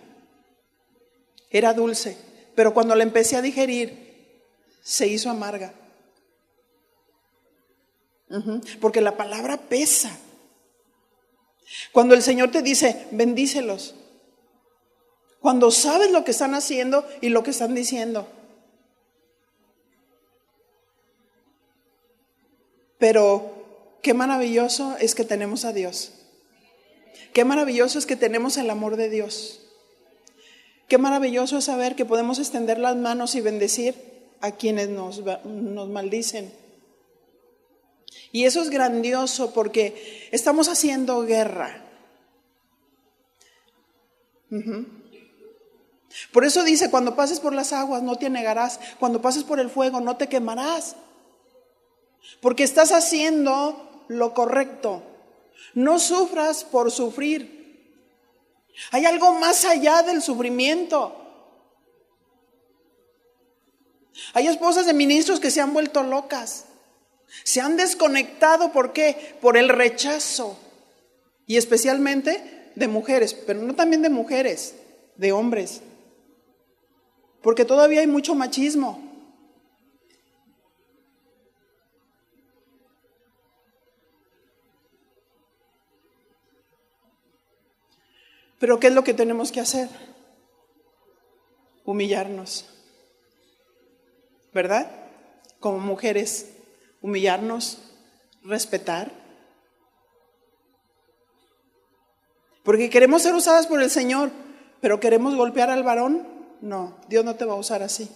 era dulce, pero cuando la empecé a digerir, se hizo amarga. Porque la palabra pesa. Cuando el Señor te dice, bendícelos. Cuando sabes lo que están haciendo y lo que están diciendo. Pero qué maravilloso es que tenemos a Dios. Qué maravilloso es que tenemos el amor de Dios. Qué maravilloso es saber que podemos extender las manos y bendecir a quienes nos maldicen. Y eso es grandioso porque estamos haciendo guerra. Por eso dice, cuando pases por las aguas no te anegarás, cuando pases por el fuego no te quemarás. Porque estás haciendo lo correcto. No sufras por sufrir. Hay algo más allá del sufrimiento. Hay esposas de ministros que se han vuelto locas. Se han desconectado, ¿por qué? Por el rechazo. Y especialmente de mujeres, pero no también de mujeres, de hombres. Porque todavía hay mucho machismo. Pero ¿qué es lo que tenemos que hacer? Humillarnos. ¿Verdad? Como mujeres. Humillarnos, respetar. Porque queremos ser usadas por el Señor, pero queremos golpear al varón. No, Dios no te va a usar así.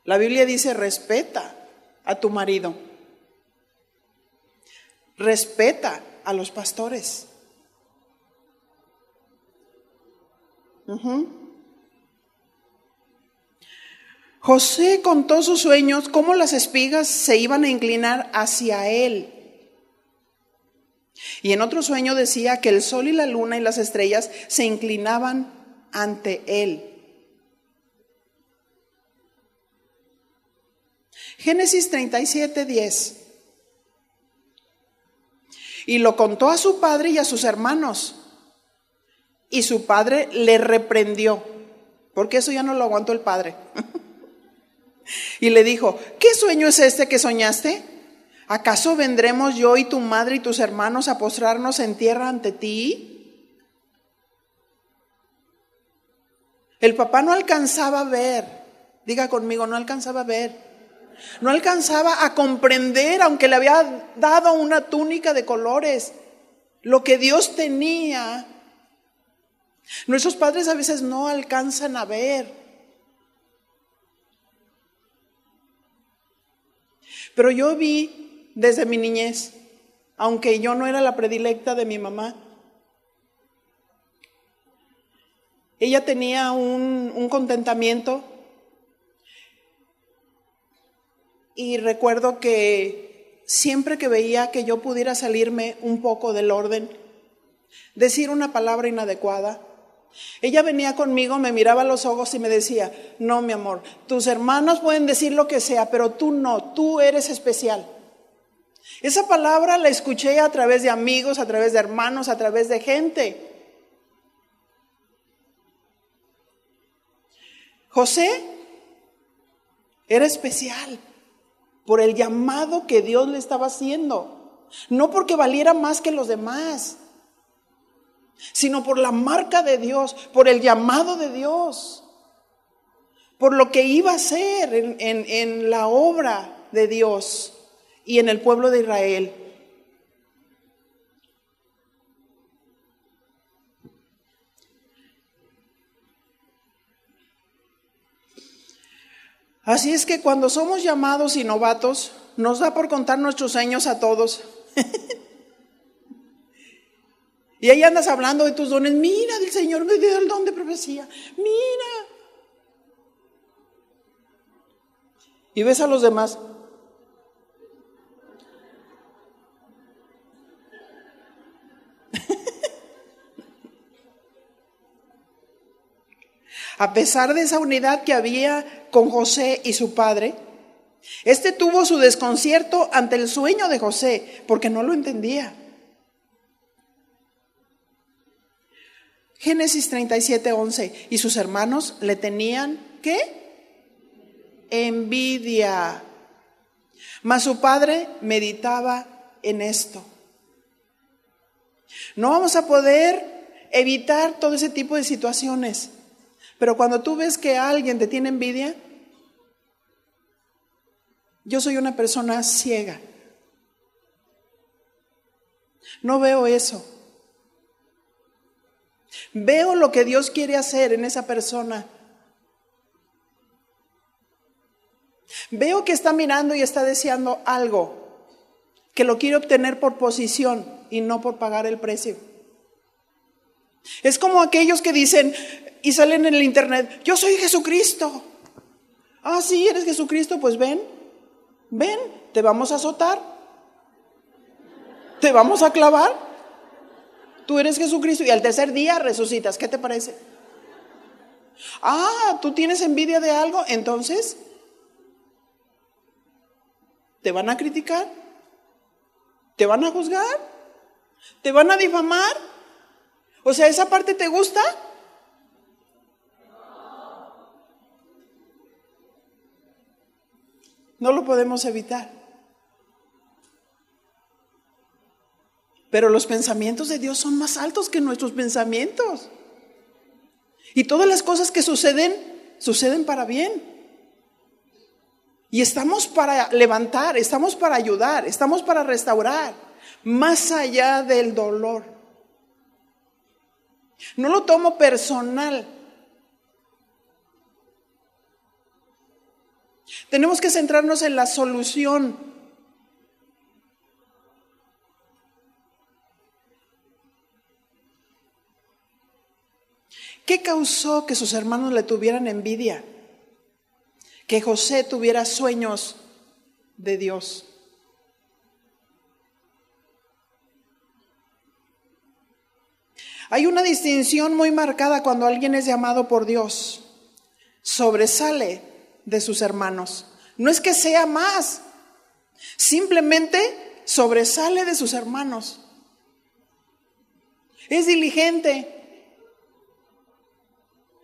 La Biblia dice, respeta a tu marido. Respeta a los pastores. José contó sus sueños, cómo las espigas se iban a inclinar hacia él. Y en otro sueño decía que el sol y la luna y las estrellas se inclinaban ante él. Génesis 37:10. Y lo contó a su padre y a sus hermanos. Y su padre le reprendió, porque eso ya no lo aguantó el padre. Y le dijo, ¿qué sueño es este que soñaste? ¿Acaso vendremos yo y tu madre y tus hermanos a postrarnos en tierra ante ti? El papá no alcanzaba a ver, diga conmigo, no alcanzaba a ver. No alcanzaba a comprender, aunque le había dado una túnica de colores, lo que Dios tenía. Nuestros padres a veces no alcanzan a ver. Pero yo vi desde mi niñez, aunque yo no era la predilecta de mi mamá, ella tenía un contentamiento. Y recuerdo que siempre que veía que yo pudiera salirme un poco del orden, decir una palabra inadecuada, ella venía conmigo, me miraba a los ojos y me decía, no, mi amor, tus hermanos pueden decir lo que sea, pero tú no, tú eres especial. Esa palabra la escuché a través de amigos, a través de hermanos, a través de gente. José era especial por el llamado que Dios le estaba haciendo, no porque valiera más que los demás, sino por la marca de Dios, por el llamado de Dios, por lo que iba a hacer en la obra de Dios y en el pueblo de Israel. Así es que cuando somos llamados y novatos, nos da por contar nuestros sueños a todos. Y ahí andas hablando de tus dones. Mira, el Señor me dio el don de profecía. Mira. Y ves a los demás. A pesar de esa unidad que había con José y su padre, este tuvo su desconcierto ante el sueño de José, porque no lo entendía. Génesis 37:11. Y sus hermanos le tenían, ¿qué? Envidia. Mas su padre meditaba en esto. No vamos a poder evitar todo ese tipo de situaciones. Pero cuando tú ves que alguien te tiene envidia, yo soy una persona ciega. No veo eso. Veo lo que Dios quiere hacer en esa persona. Veo que está mirando y está deseando algo, que lo quiere obtener por posición y no por pagar el precio. Es como aquellos que dicen y salen en el internet, yo soy Jesucristo. Ah, sí, eres Jesucristo, pues ven, te vamos a azotar, te vamos a clavar. Tú eres Jesucristo y al tercer día resucitas. ¿Qué te parece? Ah, ¿tú tienes envidia de algo? Entonces, ¿te van a criticar? ¿Te van a juzgar? ¿Te van a difamar? O sea, ¿esa parte te gusta? No lo podemos evitar. Pero los pensamientos de Dios son más altos que nuestros pensamientos. Y todas las cosas que suceden para bien. Y estamos para levantar, estamos para ayudar, estamos para restaurar, más allá del dolor. No lo tomo personal. Tenemos que centrarnos en la solución. ¿Qué causó que sus hermanos le tuvieran envidia? Que José tuviera sueños de Dios. Hay una distinción muy marcada cuando alguien es llamado por Dios. Sobresale de sus hermanos. No es que sea más, simplemente sobresale de sus hermanos. Es diligente.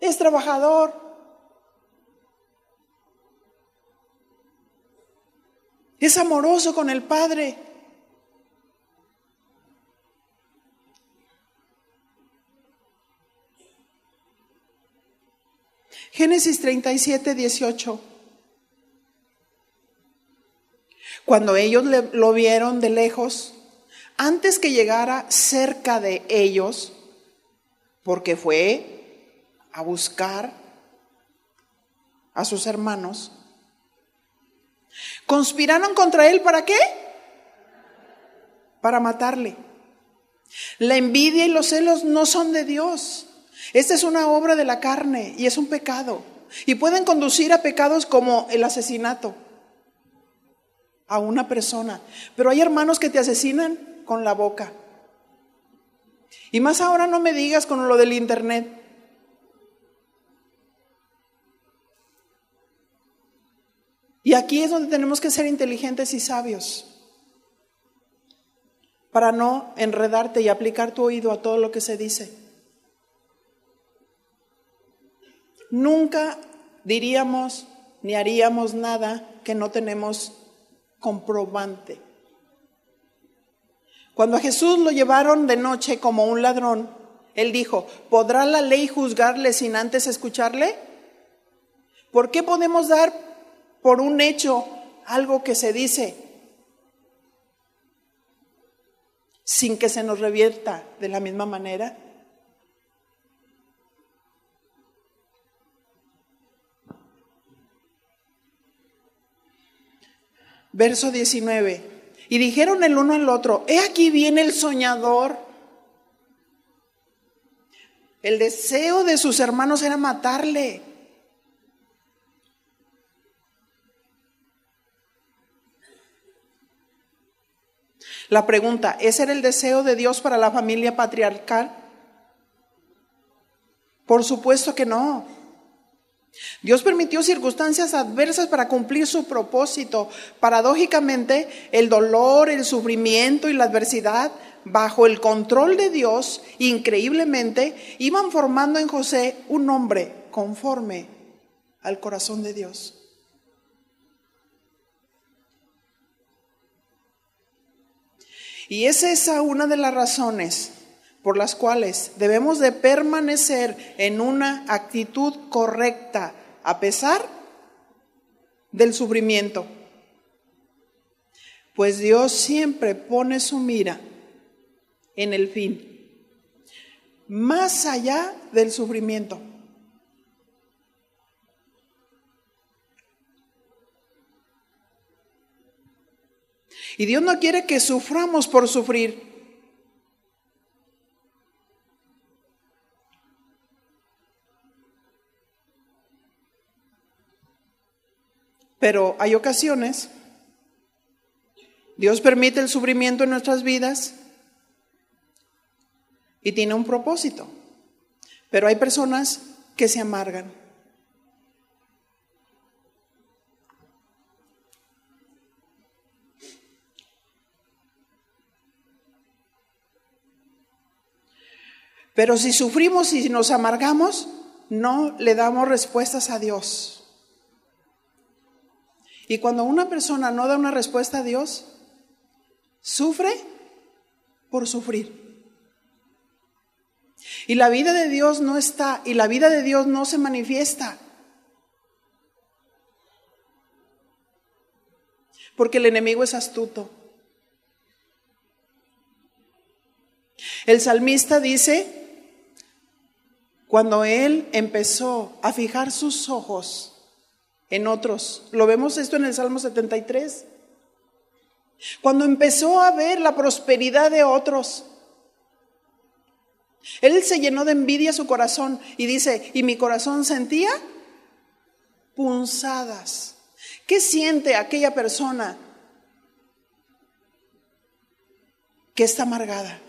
Es trabajador. Es amoroso con el Padre. Génesis 37:18. Cuando ellos lo vieron de lejos, antes que llegara cerca de ellos, porque fue a buscar a sus hermanos, conspiraron contra él, ¿para qué? Para matarle. La envidia y los celos no son de Dios. Esta es una obra de la carne y es un pecado. Y pueden conducir a pecados como el asesinato a una persona. Pero hay hermanos que te asesinan con la boca. Y más ahora no me digas con lo del internet. Y aquí es donde tenemos que ser inteligentes y sabios para no enredarte y aplicar tu oído a todo lo que se dice. Nunca diríamos ni haríamos nada que no tenemos comprobante. Cuando a Jesús lo llevaron de noche como un ladrón, él dijo, ¿podrá la ley juzgarle sin antes escucharle? ¿Por qué podemos dar por un hecho algo que se dice sin que se nos revierta de la misma manera? Verso 19. Y dijeron el uno al otro: he aquí viene el soñador. El deseo de sus hermanos era matarle. La pregunta: ¿ese era el deseo de Dios para la familia patriarcal? Por supuesto que no. Dios permitió circunstancias adversas para cumplir su propósito. Paradójicamente, el dolor, el sufrimiento y la adversidad, bajo el control de Dios, increíblemente, iban formando en José un hombre conforme al corazón de Dios. Y es esa una de las razones por las cuales debemos de permanecer en una actitud correcta a pesar del sufrimiento. Pues Dios siempre pone su mira en el fin, más allá del sufrimiento. Y Dios no quiere que suframos por sufrir. Pero hay ocasiones, Dios permite el sufrimiento en nuestras vidas y tiene un propósito. Pero hay personas que se amargan. Pero si sufrimos y nos amargamos, no le damos respuestas a Dios. Y cuando una persona no da una respuesta a Dios, sufre por sufrir. Y la vida de Dios no está, y la vida de Dios no se manifiesta. Porque el enemigo es astuto. El salmista dice, cuando él empezó a fijar sus ojos en otros, lo vemos esto en el Salmo 73, cuando empezó a ver la prosperidad de otros, él se llenó de envidia su corazón y dice, y mi corazón sentía punzadas. ¿Qué siente aquella persona que está amargada?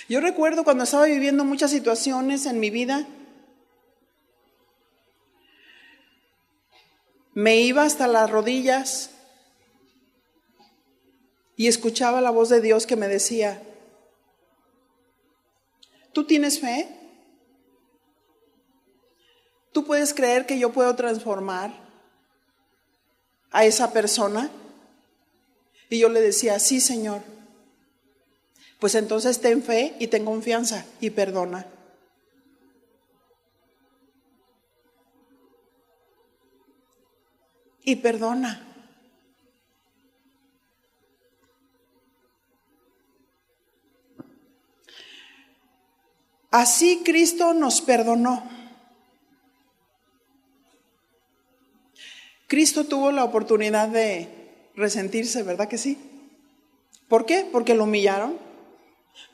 Yo recuerdo cuando estaba viviendo muchas situaciones en mi vida, me iba hasta las rodillas y escuchaba la voz de Dios que me decía, ¿tú tienes fe? ¿Tú puedes creer que yo puedo transformar a esa persona? Y yo le decía, sí, Señor. Pues entonces ten fe y ten confianza y perdona. Y perdona. Así Cristo nos perdonó. Cristo tuvo la oportunidad de resentirse, ¿verdad que sí? ¿Por qué? Porque lo humillaron,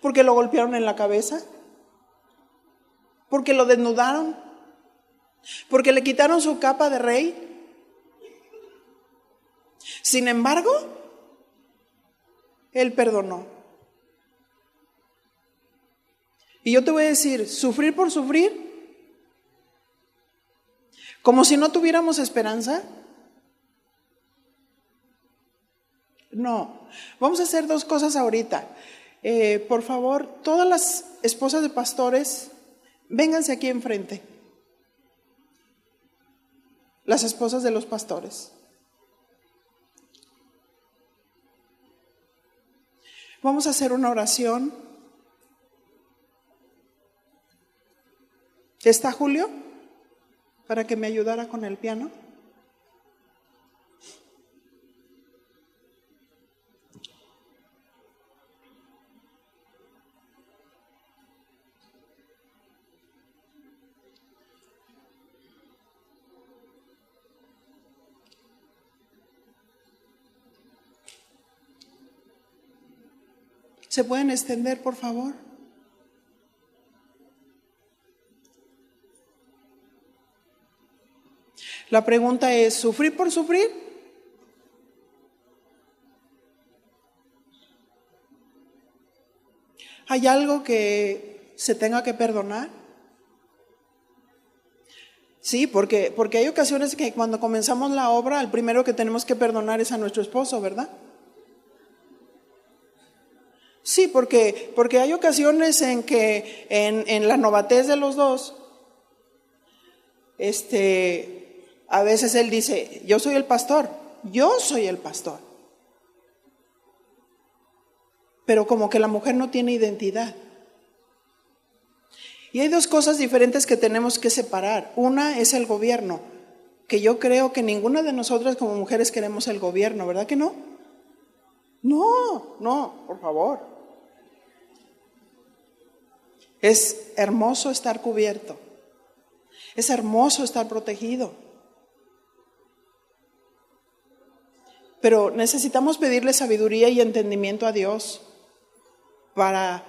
porque lo golpearon en la cabeza, porque lo desnudaron, porque le quitaron su capa de rey. Sin embargo, Él perdonó. Y yo te voy a decir, sufrir por sufrir, como si no tuviéramos esperanza. No, vamos a hacer dos cosas ahorita. Por favor, todas las esposas de pastores, vénganse aquí enfrente. Las esposas de los pastores. Vamos a hacer una oración. ¿Está Julio? Para que me ayudara con el piano. ¿Se pueden extender, por favor? La pregunta es, ¿sufrir por sufrir? ¿Hay algo que se tenga que perdonar? Sí, porque hay ocasiones que cuando comenzamos la obra, el primero que tenemos que perdonar es a nuestro esposo, ¿verdad? Sí, porque hay ocasiones en que en la novatez de los dos, a veces él dice, yo soy el pastor. Pero como que la mujer no tiene identidad. Y hay dos cosas diferentes que tenemos que separar. Una es el gobierno, que yo creo que ninguna de nosotras como mujeres queremos el gobierno, ¿verdad que no? No, por favor. Es hermoso estar cubierto. Es hermoso estar protegido. Pero necesitamos pedirle sabiduría y entendimiento a Dios para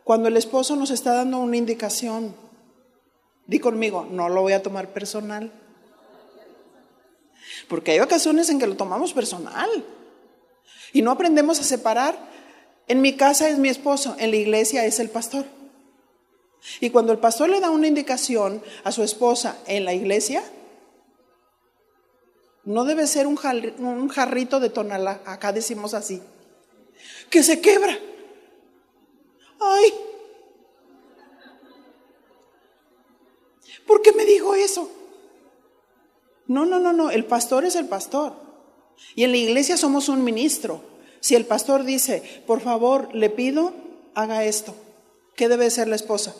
cuando el esposo nos está dando una indicación. Di conmigo, no lo voy a tomar personal. Porque hay ocasiones en que lo tomamos personal y no aprendemos a separar. En mi casa es mi esposo, en la iglesia es el pastor. Y cuando el pastor le da una indicación a su esposa en la iglesia, no debe ser un jarrito de tonalá, acá decimos así, que se quebra. Ay, ¿por qué me dijo eso? No, el pastor es el pastor. Y en la iglesia somos un ministro. Si el pastor dice, por favor, le pido, haga esto, ¿qué debe hacer la esposa?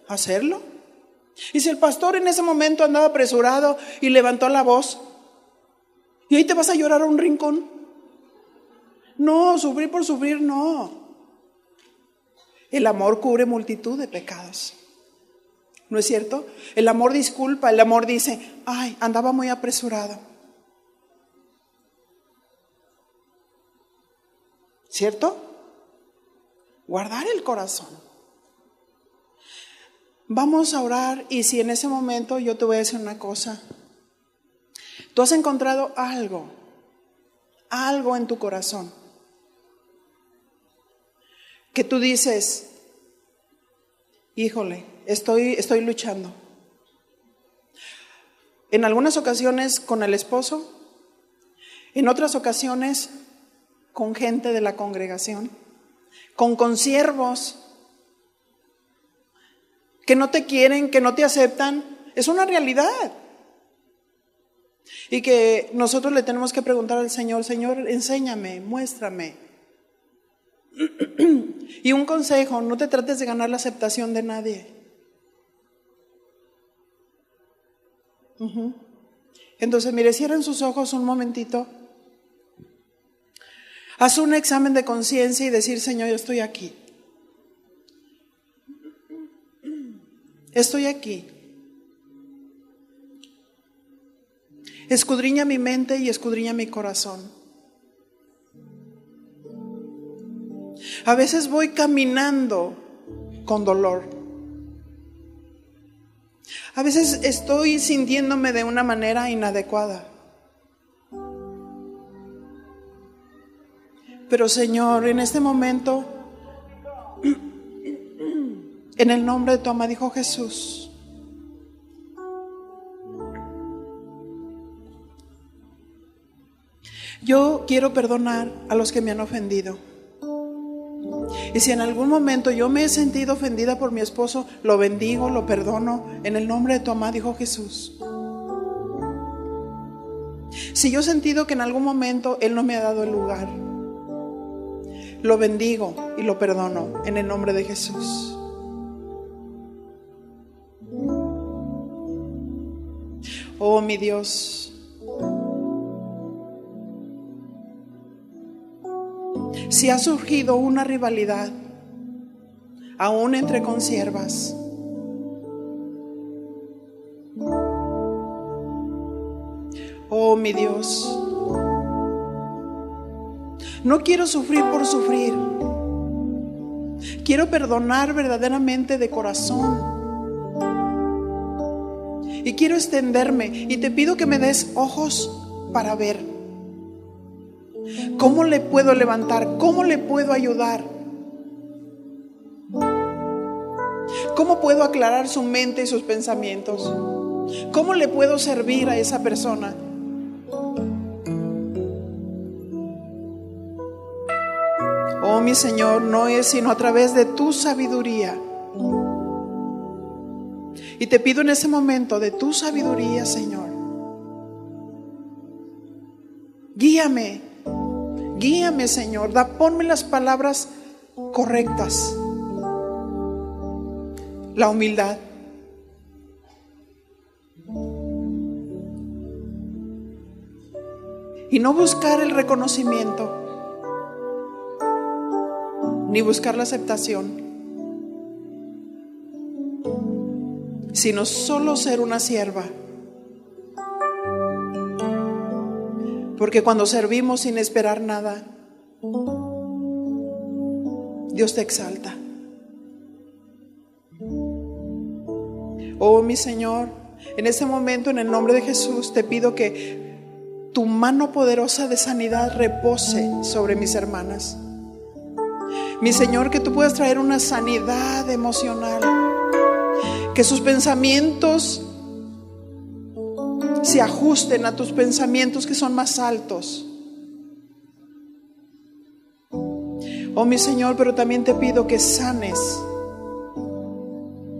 ¿Hacerlo? Y si el pastor en ese momento andaba apresurado y levantó la voz, ¿y ahí te vas a llorar a un rincón? No, sufrir por sufrir, no. El amor cubre multitud de pecados. ¿No es cierto? El amor disculpa, el amor dice, ay, andaba muy apresurado. ¿Cierto? Guardar el corazón. Vamos a orar y si en ese momento yo te voy a decir una cosa. Tú has encontrado algo en tu corazón que tú dices, híjole, estoy luchando. En algunas ocasiones con el esposo, en otras ocasiones con gente de la congregación, con consiervos que no te quieren, que no te aceptan. Es una realidad. Y que nosotros le tenemos que preguntar al Señor, Señor, enséñame, muéstrame. Y un consejo, no te trates de ganar la aceptación de nadie. Entonces, mire, cierren sus ojos un momentito. Haz un examen de conciencia y decir, Señor, yo estoy aquí. Estoy aquí. Escudriña mi mente y escudriña mi corazón. A veces voy caminando con dolor. A veces estoy sintiéndome de una manera inadecuada. Pero Señor, en este momento, en el nombre de tu amado Hijo Jesús, yo quiero perdonar a los que me han ofendido. Y si en algún momento yo me he sentido ofendida por mi esposo, lo bendigo, lo perdono en el nombre de tu amado Hijo Jesús. Si yo he sentido que en algún momento Él no me ha dado el lugar, lo bendigo y lo perdono en el nombre de Jesús. Oh, mi Dios, si ha surgido una rivalidad, aún entre consiervas, oh mi Dios, no quiero sufrir por sufrir, Quiero perdonar verdaderamente de corazón. Y quiero extenderme. Y te pido que me des ojos para ver. ¿Cómo le puedo levantar? ¿Cómo le puedo ayudar? ¿Cómo puedo aclarar su mente y sus pensamientos? ¿Cómo le puedo servir a esa persona? Oh, mi Señor, no es sino a través de tu sabiduría. Y te pido en ese momento de tu sabiduría, Señor. Guíame, guíame, Señor. Ponme las palabras correctas. La humildad. Y no buscar el reconocimiento, ni buscar la aceptación, sino solo ser una sierva. Porque cuando servimos sin esperar nada, Dios te exalta. Oh, mi Señor, en este momento, en el nombre de Jesús, te pido que tu mano poderosa de sanidad repose sobre mis hermanas. Mi Señor, que tú puedas traer una sanidad emocional, que sus pensamientos se ajusten a tus pensamientos que son más altos. Oh, mi Señor, pero también te pido que sanes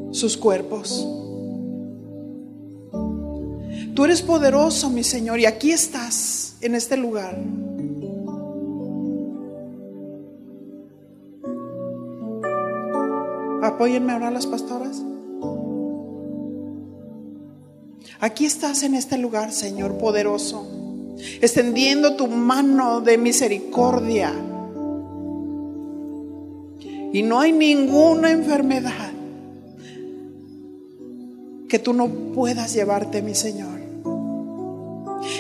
sus cuerpos. Tú eres poderoso, mi Señor, y aquí estás en este lugar. Apóyenme ahora las pastoras. Aquí estás en este lugar, Señor poderoso, extendiendo tu mano de misericordia. Y no hay ninguna enfermedad que tú no puedas llevarte, mi Señor.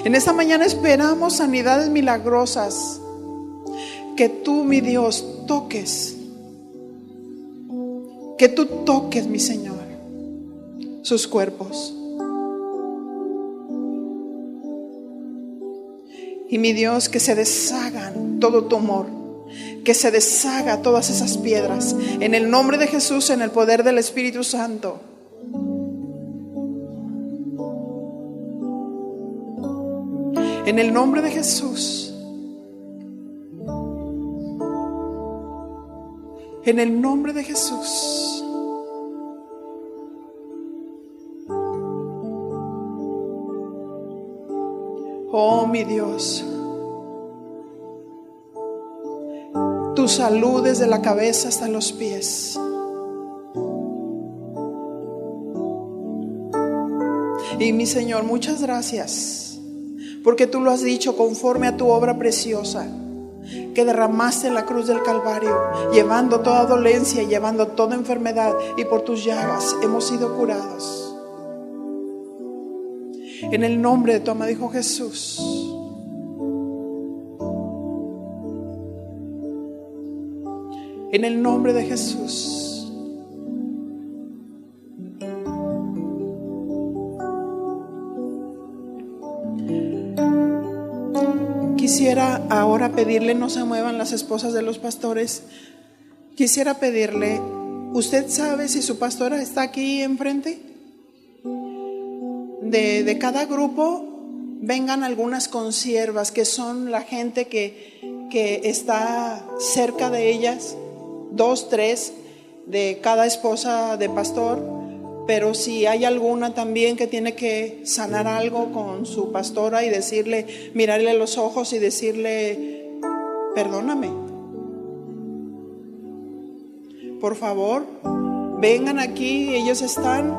En esta mañana esperamos sanidades milagrosas. Que tú, mi Dios, toques. Que tú toques, mi Señor, sus cuerpos. Y mi Dios, que se deshagan todo tumor, que se deshaga todas esas piedras. En el nombre de Jesús, en el poder del Espíritu Santo. En el nombre de Jesús. En el nombre de Jesús. Oh, mi Dios. Tu salud desde la cabeza hasta los pies. Y mi Señor, muchas gracias. Porque tú lo has dicho conforme a tu obra preciosa que derramaste en la cruz del Calvario, llevando toda dolencia y llevando toda enfermedad, y por tus llagas hemos sido curados. En el nombre de tu amado Hijo Jesús. En el nombre de Jesús. Quisiera ahora pedirle, no se muevan las esposas de los pastores. Quisiera pedirle, ¿usted sabe si su pastora está aquí enfrente? De cada grupo vengan algunas consiervas, que son la gente que está cerca de ellas, 2, 3 de cada esposa de pastor. Pero si hay alguna también que tiene que sanar algo con su pastora y decirle, mirarle a los ojos y decirle, perdóname. Por favor, vengan aquí, ellos están.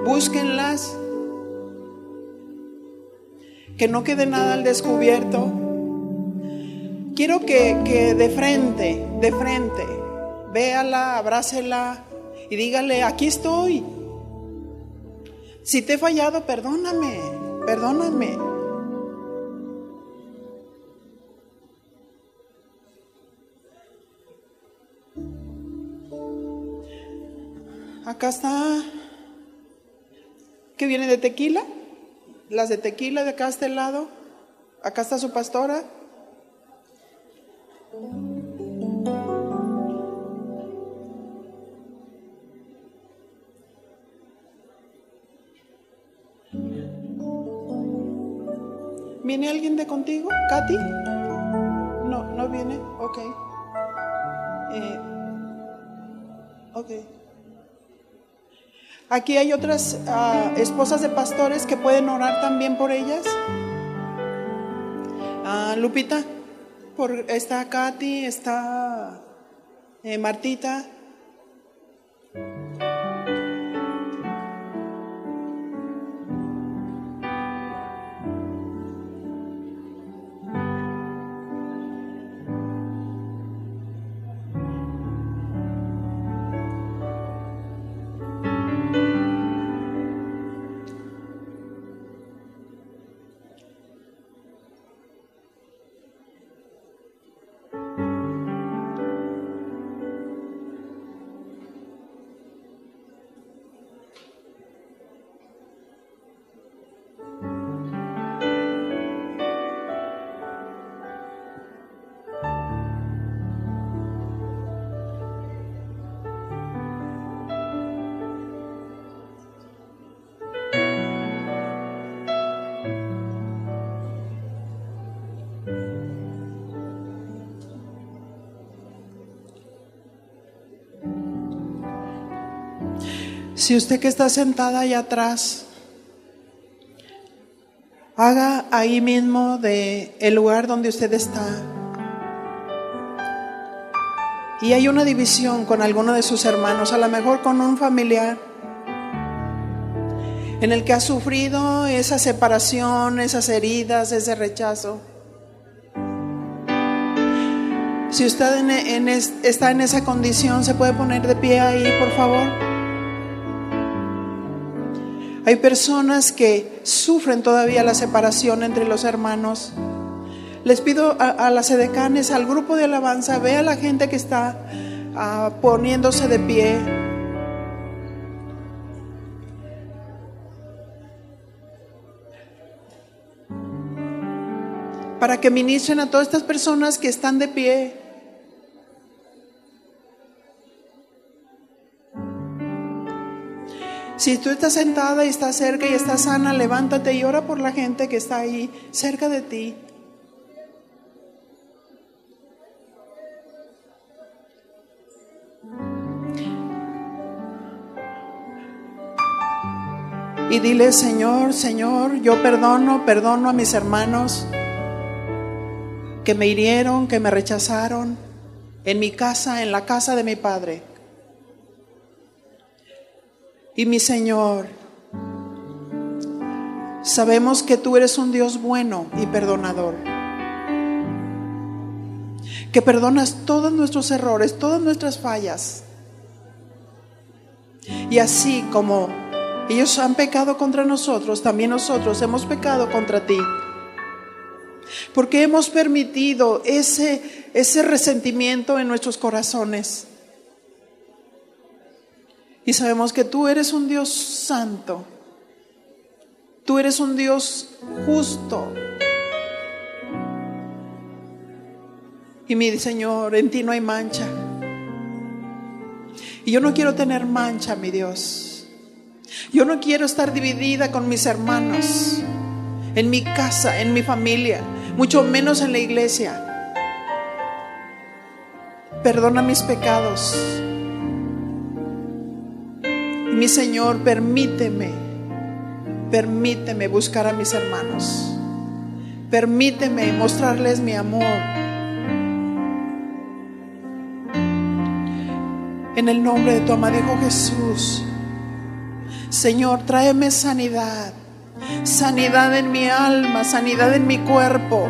Búsquenlas. Que no quede nada al descubierto. Quiero que de frente, véala, abrácela. Y dígale, aquí estoy. Si te he fallado, perdóname. Acá está. ¿Qué viene de Tequila? Las de Tequila de acá a este lado. Acá está su pastora. ¿Viene alguien de contigo? ¿Katy? No, no viene. Ok. Ok. Aquí hay otras esposas de pastores que pueden orar también por ellas. Lupita, está Katy, está Martita. Si usted que está sentada allá atrás, haga ahí mismo de el lugar donde usted está. Y hay una división con alguno de sus hermanos, a lo mejor con un familiar, en el que ha sufrido esa separación, esas heridas, ese rechazo. Si usted está en esa condición, ¿se puede poner de pie ahí, por favor? Hay personas que sufren todavía la separación entre los hermanos. Les pido a las edecanes, al grupo de alabanza, ve a la gente que está poniéndose de pie. Para que ministren a todas estas personas que están de pie. Si tú estás sentada y estás cerca y estás sana, levántate y ora por la gente que está ahí cerca de ti. Y dile: Señor, Señor, yo perdono a mis hermanos que me hirieron, que me rechazaron en mi casa, en la casa de mi padre. Y mi Señor, sabemos que tú eres un Dios bueno y perdonador, que perdonas todos nuestros errores, todas nuestras fallas. Y así como ellos han pecado contra nosotros, también nosotros hemos pecado contra ti, porque hemos permitido ese resentimiento en nuestros corazones. Y sabemos que tú eres un Dios santo, tú eres un Dios justo. Y mi Señor, en ti no hay mancha. Y yo no quiero tener mancha, mi Dios. Yo no quiero estar dividida con mis hermanos, en mi casa, en mi familia, mucho menos en la iglesia. Perdona mis pecados. Mi Señor, permíteme buscar a mis hermanos. Permíteme mostrarles mi amor. En el nombre de tu amado Hijo Jesús. Señor, tráeme sanidad. Sanidad en mi alma, sanidad en mi cuerpo.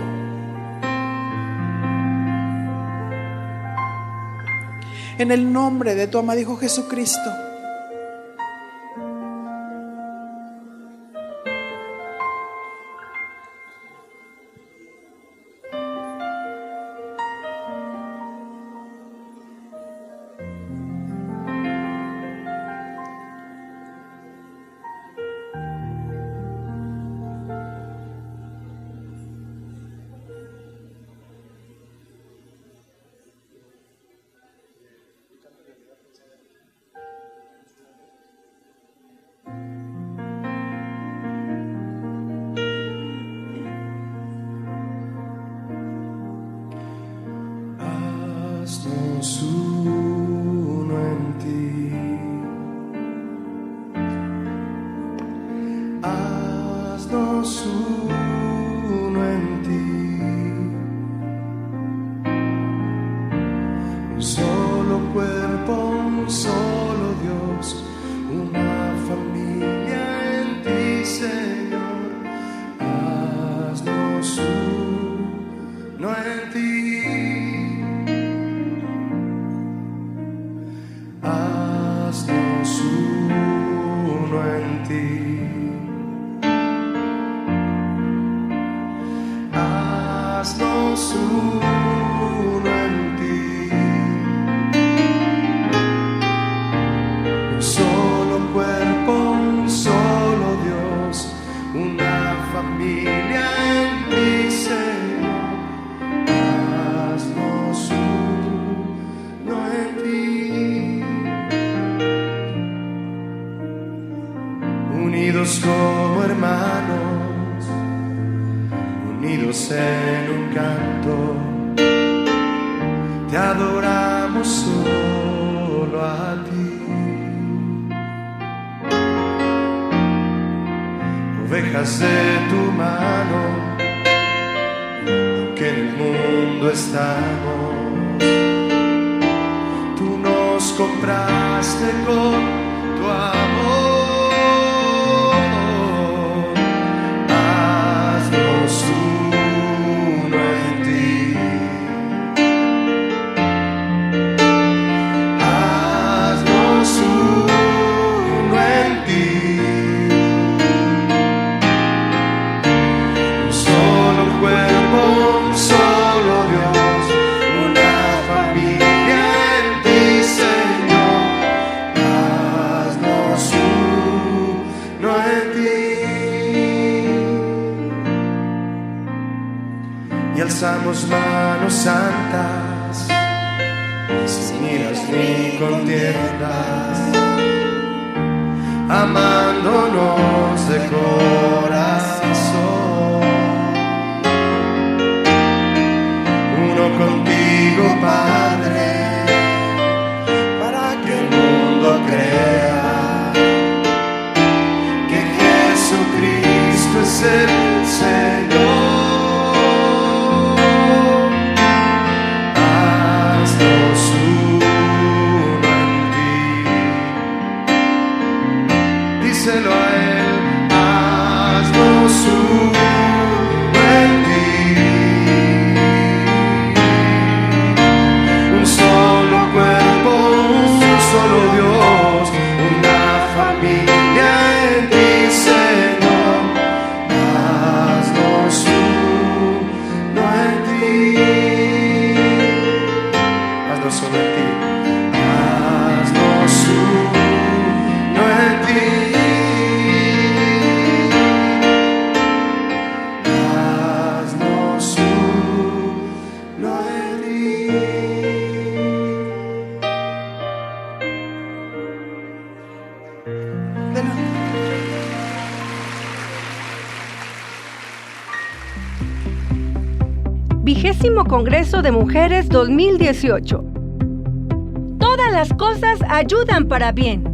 En el nombre de tu amado Hijo Jesucristo. Haznos uno en ti. Haznos uno en ti. Un solo cuerpo, un solo Dios, una familia en ti, Señor. Haznos uno en ti. Haznos uno en ti. Haznos uno en ti. Un solo cuerpo, un solo Dios, una familia en ti, Señor. Haznos uno en ti. Unidos como hermanos, unidos en un canto, te adoramos solo a ti. Ovejas de tu mano, aunque en el mundo estamos, tú nos compraste con tu amor. Haznos uno en ti. Haznos uno en ti. Un solo cuerpo, un solo Dios, una familia en ti, Señor. Haznos uno en ti. Y alzamos manos santas, sin iras ni contiendas, amándonos de corazón. Uno contigo, Padre, para que el mundo crea que Jesucristo es el Señor. Haznos uno en ti. Díselo a Él. Haznos uno en ti. Un solo cuerpo, un solo Dios, una familia en ti, Señor. Haznos uno en ti. Haznos uno en ti. Haznos uno en ti. Haznos uno en ti. Vigésimo Congreso de Mujeres 2018. Todas las cosas ayudan para bien.